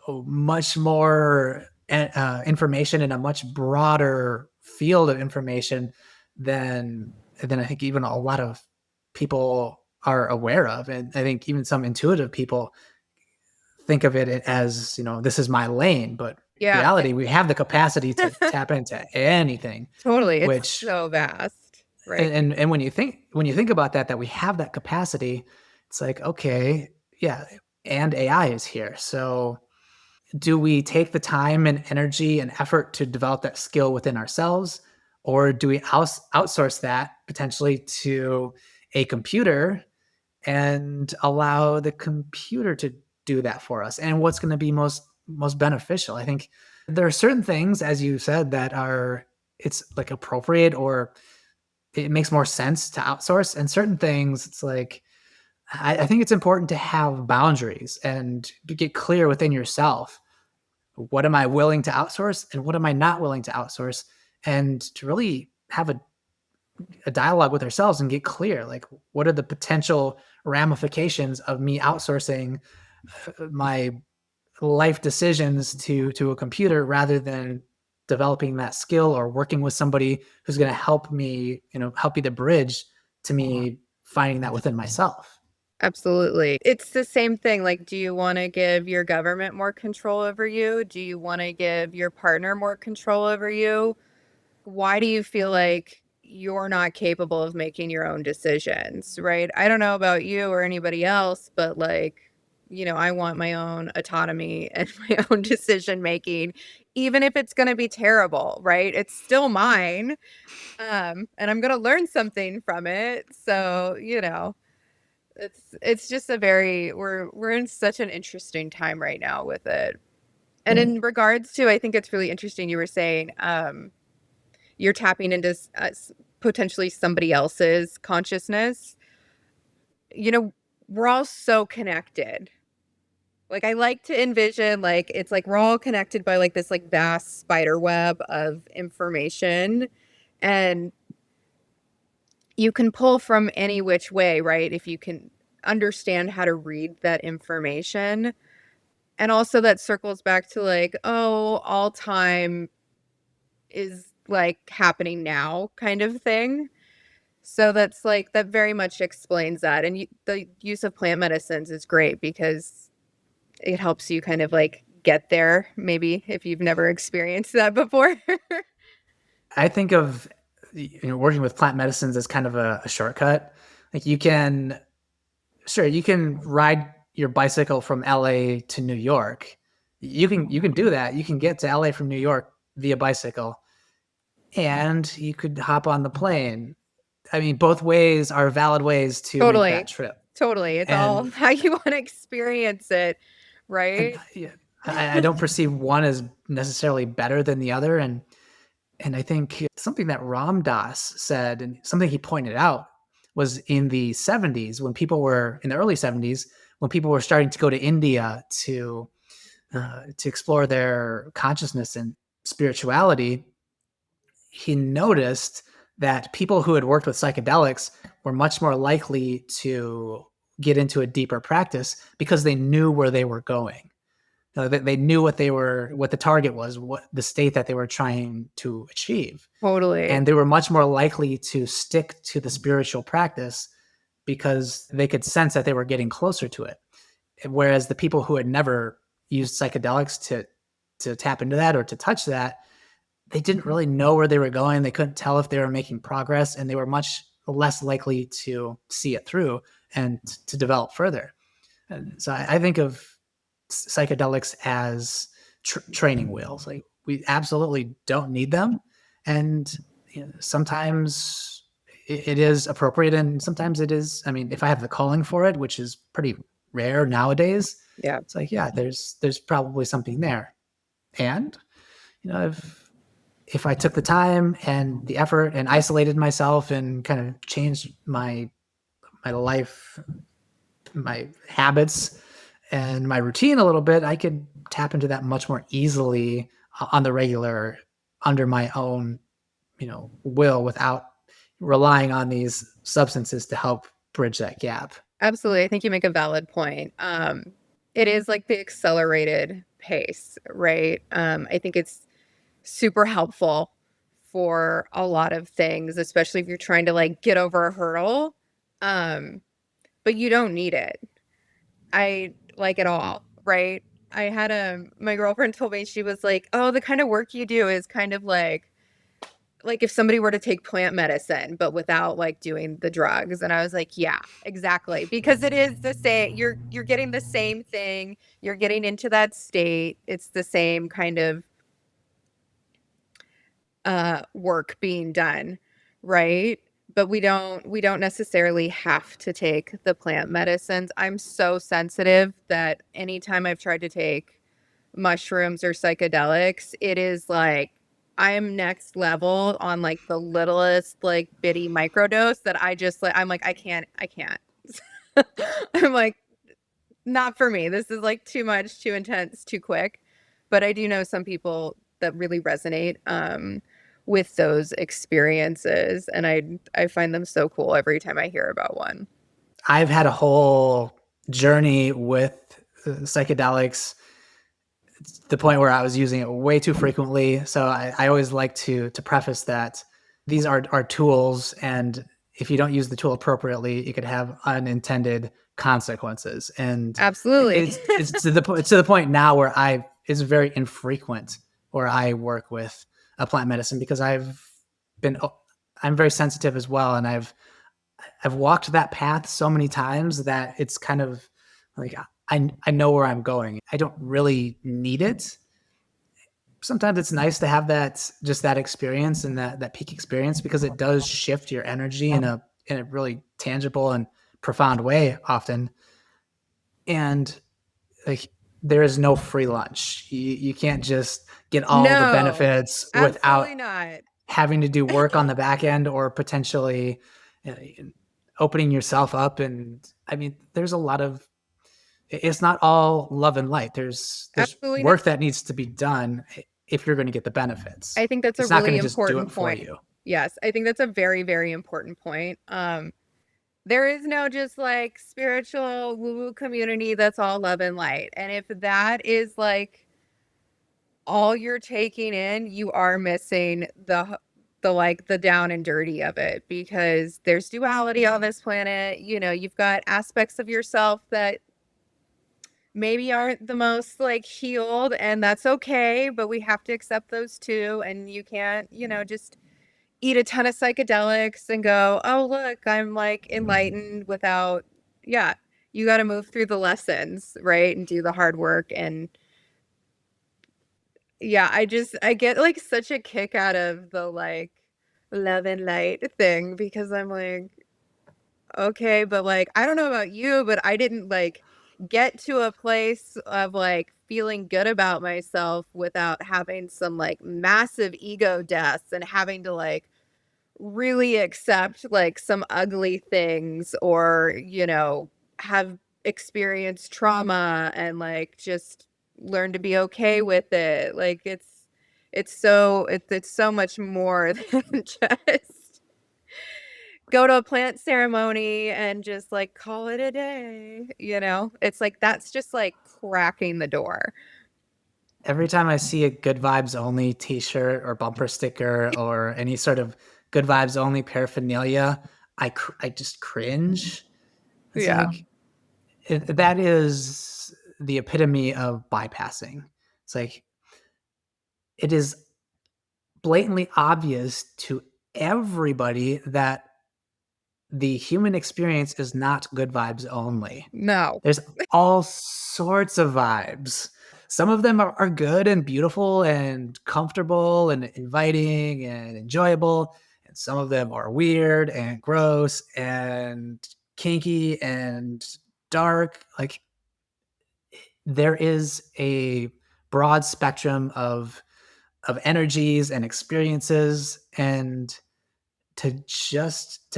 B: much more information and a much broader field of information than I think even a lot of people are aware of. And I think even some intuitive people think of it as, this is my lane, but
A: Yeah.
B: reality, we have the capacity to tap into anything,
A: Totally. It's
B: which
A: so vast, right?
B: and when you think about that we have that capacity, it's like, okay, yeah, and AI is here. So do we take the time and energy and effort to develop that skill within ourselves, or do we outsource that potentially to a computer and allow the computer to do that for us? And what's going to be most beneficial? I think there are certain things, as you said, that are it's like appropriate, or it makes more sense to outsource, and certain things it's like I think it's important to have boundaries and to get clear within yourself. What am I willing to outsource and what am I not willing to outsource? And to really have a dialogue with ourselves and get clear, like, what are the potential ramifications of me outsourcing my life decisions to a computer rather than developing that skill or working with somebody who's going to help me, help be the bridge to me finding that within myself.
A: Absolutely. It's the same thing. Like, do you want to give your government more control over you? Do you want to give your partner more control over you? Why do you feel like you're not capable of making your own decisions, right? I don't know about you or anybody else, but like, I want my own autonomy and my own decision making, even if it's going to be terrible, right? It's still mine. And I'm going to learn something from it. So, it's just a very we're in such an interesting time right now with it. And in regards to, I think it's really interesting you were saying you're tapping into potentially somebody else's consciousness. You know, we're all so connected. Like, I like to envision like it's like we're all connected by like this like vast spider web of information, and you can pull from any which way, right? If you can understand how to read that information. And also that circles back to like, oh, all time is like happening now kind of thing. So that's like that very much explains that. And the use of plant medicines is great because it helps you kind of like get there, maybe if you've never experienced that before.
B: I think of working with plant medicines as kind of a shortcut. Like you can ride your bicycle from LA to New York. You can do that. You can get to LA from New York via bicycle, and you could hop on the plane. I mean, both ways are valid ways to make that
A: Totally.
B: trip.
A: Totally. It's all
B: And
A: how you want to experience it,
B: and
A: right?
B: yeah, I don't perceive one as necessarily better than the other. And And I think something that Ram Dass said, and something he pointed out, was in the 70s, when people were in the early 70s, when people were starting to go to India to explore their consciousness and spirituality. He noticed that people who had worked with psychedelics were much more likely to get into a deeper practice because they knew where they were going. They knew what the target was, what the state that they were trying to achieve.
A: Totally.
B: And they were much more likely to stick to the spiritual practice because they could sense that they were getting closer to it. Whereas the people who had never used psychedelics to tap into that or to touch that, they didn't really know where they were going. They couldn't tell if they were making progress, and they were much less likely to see it through and to develop further. And so I think of psychedelics as training wheels. Like, we absolutely don't need them, and sometimes it is appropriate, and sometimes it is. I mean, if I have the calling for it, which is pretty rare nowadays,
A: Yeah.
B: it's like, yeah, there's probably something there. And if I took the time and the effort and isolated myself and kind of changed my life, my habits, and my routine a little bit, I could tap into that much more easily on the regular, under my own, will, without relying on these substances to help bridge that gap.
A: Absolutely. I think you make a valid point. It is like the accelerated pace, right? I think it's super helpful for a lot of things, especially if you're trying to like get over a hurdle. Um, but you don't need it. I like it all, right? I had my girlfriend told me, she was like, "Oh, the kind of work you do is kind of like if somebody were to take plant medicine but without like doing the drugs." And I was like, yeah, exactly, because it is the same. You're getting the same thing. You're getting into that state. It's the same kind of work being done, right? But we don't necessarily have to take the plant medicines. I'm so sensitive that anytime I've tried to take mushrooms or psychedelics, it is like I'm next level on like the littlest like bitty microdose that I just like I'm like I can't. I'm like, not for me. This is like too much, too intense, too quick. But I do know some people that really resonate with those experiences, and I find them so cool every time I hear about one.
B: I've had a whole journey with psychedelics, to the point where I was using it way too frequently. So I always like to preface that these are tools, and if you don't use the tool appropriately, it could have unintended consequences. And
A: Absolutely.
B: it's to the point now where it's very infrequent where I work with a plant medicine, because been I'm very sensitive as well, and I've walked that path so many times that it's kind of like I know where I'm going. I don't really need it. Sometimes it's nice to have that experience, and that peak experience, because it does shift your energy in a really tangible and profound way often. And like, there is no free lunch. You can't just get all the
A: No,
B: benefits without
A: absolutely not.
B: having to do work on the back end, or potentially uh, opening yourself up. And I mean, there's a lot of, it's not all love and light. There's
A: Absolutely not.
B: work that needs to be done if you're going to get the benefits.
A: I think that's a
B: It's not going
A: really
B: to just do it
A: important
B: for
A: point.
B: you.
A: Yes, I think that's a very, very important point. There is no just like spiritual woo-woo community that's all love and light. And if that is like all you're taking in, you are missing the like the down and dirty of it, because there's duality on this planet. You know, you've got aspects of yourself that maybe aren't the most like healed, and that's okay, but we have to accept those too. And you can't, just eat a ton of psychedelics and go, "Oh, look, I'm like enlightened," without, yeah, you got to move through the lessons, right? And do the hard work. And yeah, I get like such a kick out of the like love and light thing, because I'm like, okay, but like I don't know about you, but I didn't like get to a place of like feeling good about myself without having some like massive ego deaths and having to like really accept like some ugly things or, have experienced trauma and like just learn to be okay with it. Like it's so much more than just go to a plant ceremony and just like call it a day, you know? It's like that's just like cracking the door.
B: Every time I see a good vibes only t-shirt or bumper sticker or any sort of good vibes only paraphernalia, I just cringe. It's
A: Yeah.
B: like that is the epitome of bypassing. It's like it is blatantly obvious to everybody that the human experience is not good vibes only.
A: No.
B: There's all sorts of vibes. Some of them are good and beautiful and comfortable and inviting and enjoyable. And some of them are weird and gross and kinky and dark. Like there is a broad spectrum of energies and experiences, and to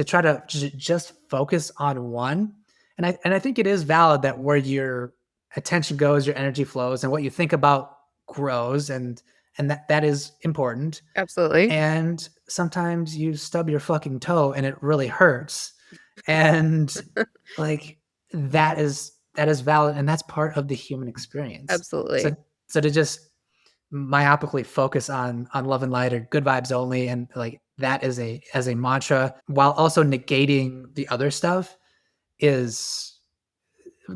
B: try to just focus on one. And I think it is valid that where your attention goes, your energy flows, and what you think about grows, and that is important.
A: Absolutely.
B: And sometimes you stub your fucking toe and it really hurts, and like that is valid, and that's part of the human experience. So
A: Absolutely.
B: so to just myopically focus on love and light or good vibes only, and like that is a as a mantra while also negating the other stuff is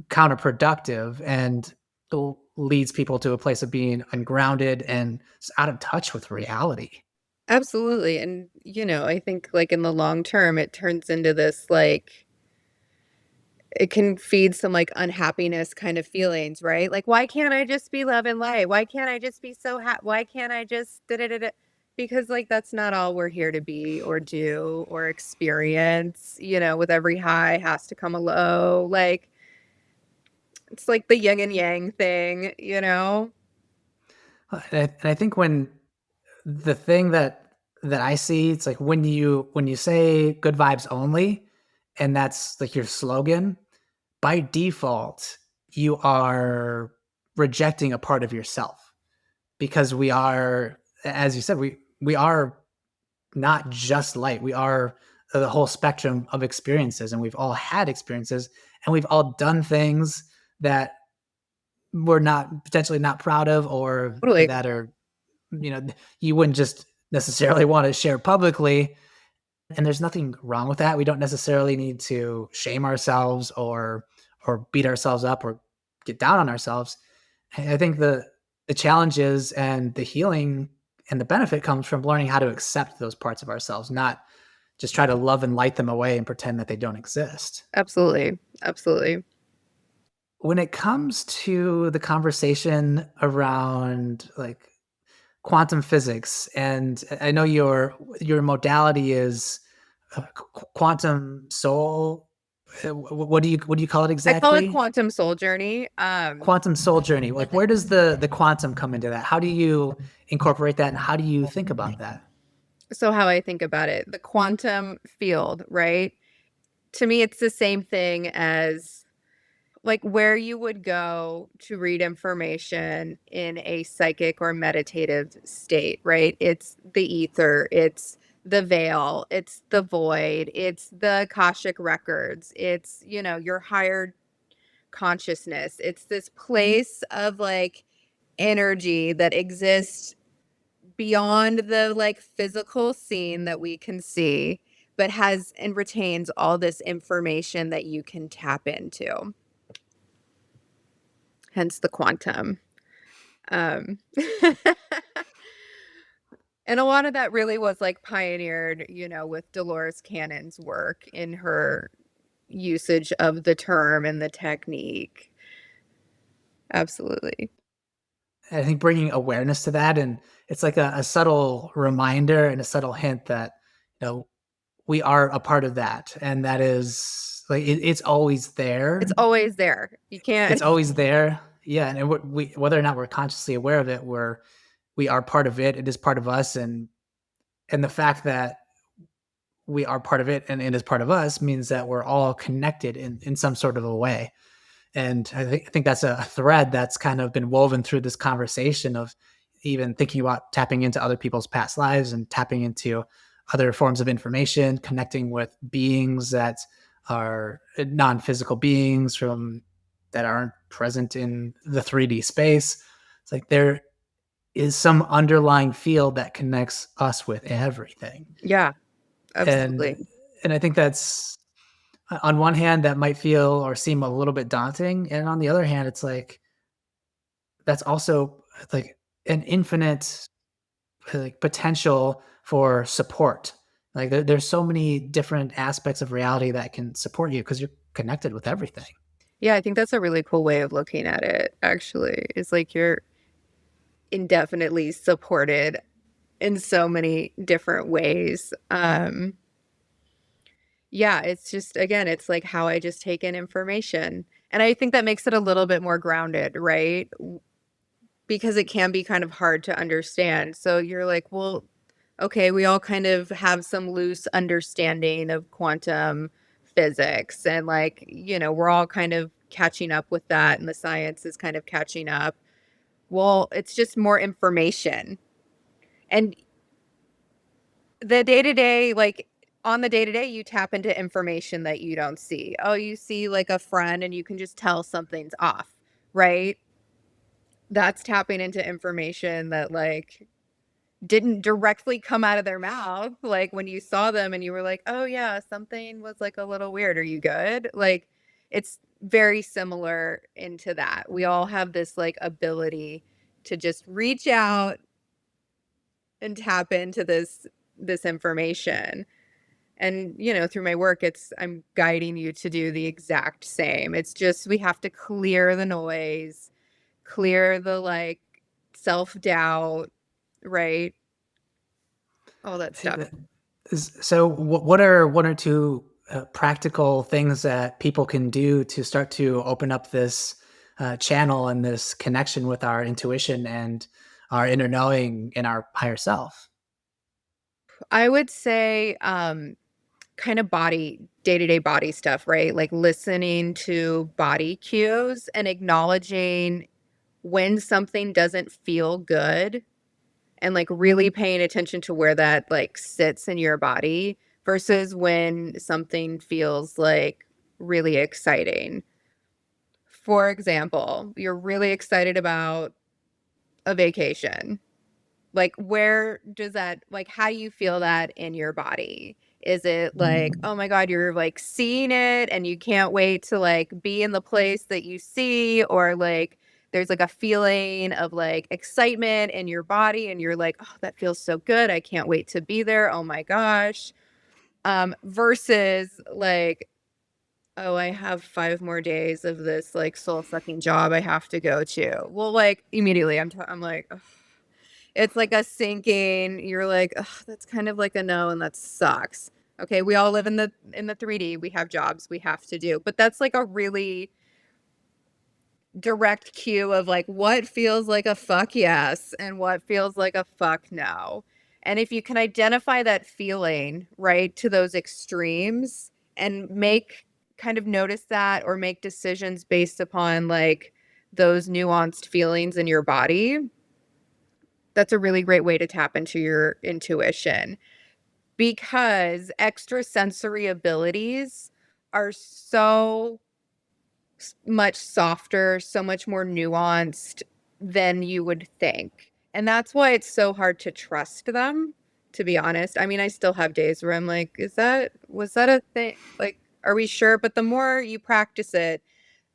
B: counterproductive and leads people to a place of being ungrounded and out of touch with reality.
A: Absolutely. And, I think like in the long term, it turns into this like, it can feed some like unhappiness kind of feelings, right? Like, why can't I just be love and light? Why can't I just be so happy? Why can't I just da da da da? Because like that's not all we're here to be or do or experience. With every high has to come a low. Like it's like the yin and yang thing.
B: And I think when the thing that I see, it's like when you say good vibes only, and that's like your slogan, by default, you are rejecting a part of yourself because we are, as you said, we are not just light. We are the whole spectrum of experiences, and we've all had experiences, and we've all done things that we're not potentially not proud of, or
A: Totally.
B: that are, you know, you wouldn't just necessarily want to share publicly. And there's nothing wrong with that. We don't necessarily need to shame ourselves or beat ourselves up or get down on ourselves. I think the challenges and the healing and the benefit comes from learning how to accept those parts of ourselves, not just try to love and light them away and pretend that they don't exist.
A: Absolutely. Absolutely.
B: When it comes to the conversation around like quantum physics, and I know your modality is quantum soul. What do you call it
A: I call it
B: exactly?
A: quantum soul journey.
B: Quantum soul journey. Like, where does the quantum come into that? How do you incorporate that, and how do you think about that?
A: So how I think about it, the quantum field, right? To me, it's the same thing as like where you would go to read information in a psychic or meditative state, right? It's the ether, it's the veil, it's the void, it's the Akashic records, it's, your higher consciousness. It's this place of like energy that exists beyond the like physical scene that we can see, but has and retains all this information that you can tap into. Hence the quantum. Um, and a lot of that really was like pioneered, with Dolores Cannon's work in her usage of the term and the technique. Absolutely.
B: I think bringing awareness to that, and it's like a subtle reminder and a subtle hint that you know we are a part of that, and that is like it's always
A: It's
B: there.
A: always there. You
B: It's
A: can't
B: always there. Yeah, and whether or not we're consciously aware of it, we are part of it. It is part of us, and the fact that we are part of it and it is part of us means that we're all connected in some sort of a way. And I think that's a thread that's kind of been woven through this conversation of even thinking about tapping into other people's past lives and tapping into other forms of information, connecting with beings that are non-physical beings from that aren't present in the 3D space. It's like there is some underlying field that connects us with everything.
A: Yeah,
B: And
A: absolutely.
B: and I think that's on one hand that might feel or seem a little bit daunting, and on the other hand it's like that's also like an infinite like potential for support. Like there's so many different aspects of reality that can support you because you're connected with everything.
A: Yeah, I think that's a really cool way of looking at it, actually. It's like you're indefinitely supported in so many different ways. Yeah, it's just, again, it's like how I just take in information. And I think that makes it a little bit more grounded, right? Because it can be kind of hard to understand. So you're like, well, okay, we all kind of have some loose understanding of quantum physics. And like, we're all kind of catching up with that, and the science is kind of catching up. Well, it's just more information. And the day to day, like on the day to day, you tap into information that you don't see. Oh, you see like a friend and you can just tell something's off, right? That's tapping into information that like didn't directly come out of their mouth. Like when you saw them and you were like, oh, yeah, something was like a little weird. Are you good? Like it's very similar into that. We all have this like ability to just reach out and tap into this information. And, through my work, I'm guiding you to do the exact same. It's just we have to clear the noise, clear the like self-doubt, right? All that stuff.
B: So what are one or two practical things that people can do to start to open up this channel and this connection with our intuition and our inner knowing in our higher self?
A: I would say kind of day-to-day body stuff, right? Like listening to body cues and acknowledging when something doesn't feel good, and like really paying attention to where that like sits in your body versus when something feels like really exciting. For example, you're really excited about a vacation. Like, where does that, like, how do you feel that in your body? Is it like, oh my God, you're like seeing it and you can't wait to like be in the place that you see? Or like, there's like a feeling of like excitement in your body and you're like, oh, that feels so good. I can't wait to be there. Oh my gosh. Versus like, oh, I have 5 more days of this like soul sucking job I have to go to. Well, like immediately I'm like, ugh. It's like a sinking, you're like, ugh, that's kind of like a no, and that sucks. Okay, we all live in the 3D. We have jobs we have to do. But that's like a really direct cue of like what feels like a fuck yes and what feels like a fuck no. And if you can identify that feeling, right, to those extremes and make kind of notice that or make decisions based upon like those nuanced feelings in your body, that's a really great way to tap into your intuition, because extrasensory abilities are so much softer, so much more nuanced than you would think. And that's why it's so hard to trust them, to be honest. I mean, I still have days where I'm like, was that a thing? Like, are we sure? But the more you practice it,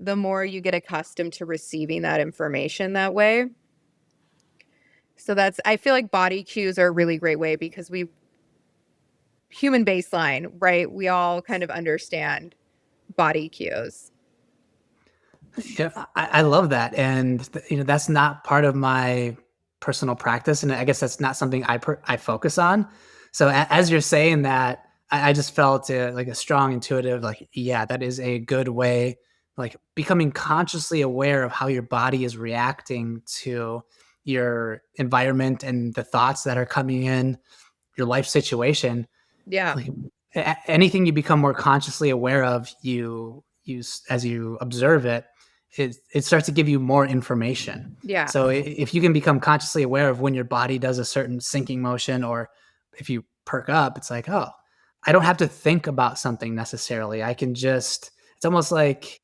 A: the more you get accustomed to receiving that information that way. So I feel like body cues are a really great way because human baseline, right? We all kind of understand body cues.
B: Yeah, I love that, and that's not part of my personal practice, and I guess that's not something I focus on. So as you're saying that, I just felt like a strong intuitive, like, yeah, that is a good way like becoming consciously aware of how your body is reacting to your environment and the thoughts that are coming in, your life situation,
A: Yeah.
B: like anything you become more consciously aware of, as you observe it, it starts to give you more information.
A: Yeah.
B: So if you can become consciously aware of when your body does a certain sinking motion, or if you perk up, it's like, oh, I don't have to think about something necessarily. I can just, it's almost like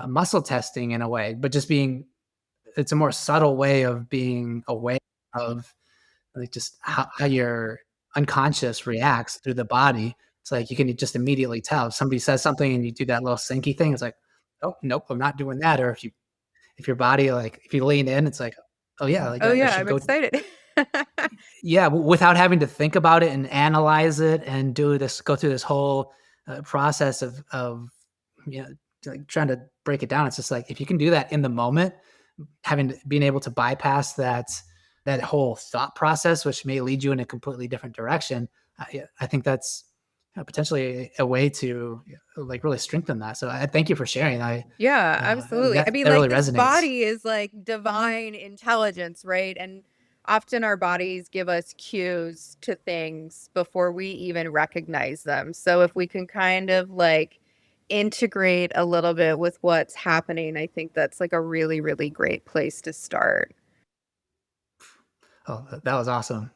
B: muscle testing in a way, but just being, it's a more subtle way of being aware of like just how your unconscious reacts through the body. It's like you can just immediately tell if somebody says something and you do that little sinky thing. It's like, oh nope, I'm not doing that. Or if your body, like if you lean in, it's like, oh yeah, like
A: Oh
B: I
A: yeah,
B: should
A: I'm
B: go.
A: excited.
B: Yeah, without having to think about it and analyze it and go through this whole process of you know like trying to break it down. It's just like if you can do that in the moment, being able to bypass that whole thought process, which may lead you in a completely different direction. I think that's potentially a way to like really strengthen that. So I thank you for sharing.
A: Yeah, absolutely. I
B: That
A: mean,
B: that
A: like
B: really
A: this
B: resonates.
A: body is like divine intelligence, right? And often our bodies give us cues to things before we even recognize them. So if we can kind of like integrate a little bit with what's happening, I think that's like a really, really great place to start.
B: Oh, that was awesome.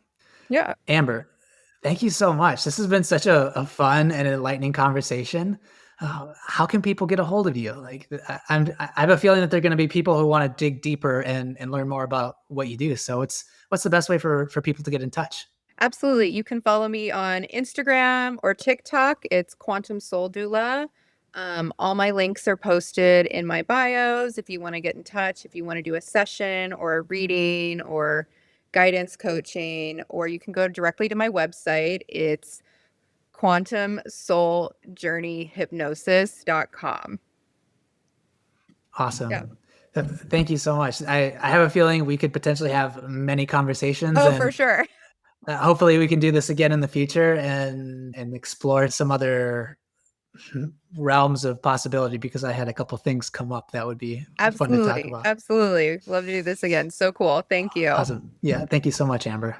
A: Yeah.
B: Amber, thank you so much. This has been such a fun and enlightening conversation. How can people get a hold of you? Like, I have a feeling that there are going to be people who want to dig deeper and learn more about what you do. So, what's the best way for people to get in touch?
A: Absolutely. You can follow me on Instagram or TikTok. It's Quantum Soul Doula. All my links are posted in my bios if you want to get in touch, if you want to do a session or a reading or guidance coaching, or you can go directly to my website. It's quantumsouljourneyhypnosis.com. Yeah.
B: Awesome. Thank you so much. I have a feeling we could potentially have many conversations,
A: Oh, for
B: and
A: sure.
B: hopefully we can do this again in the future and explore some other realms of possibility, because I had a couple things come up that would be fun to talk
A: Absolutely.
B: about.
A: Absolutely. Love to do this again. So cool. Thank you.
B: Awesome. Yeah. Thank you so much, Amber.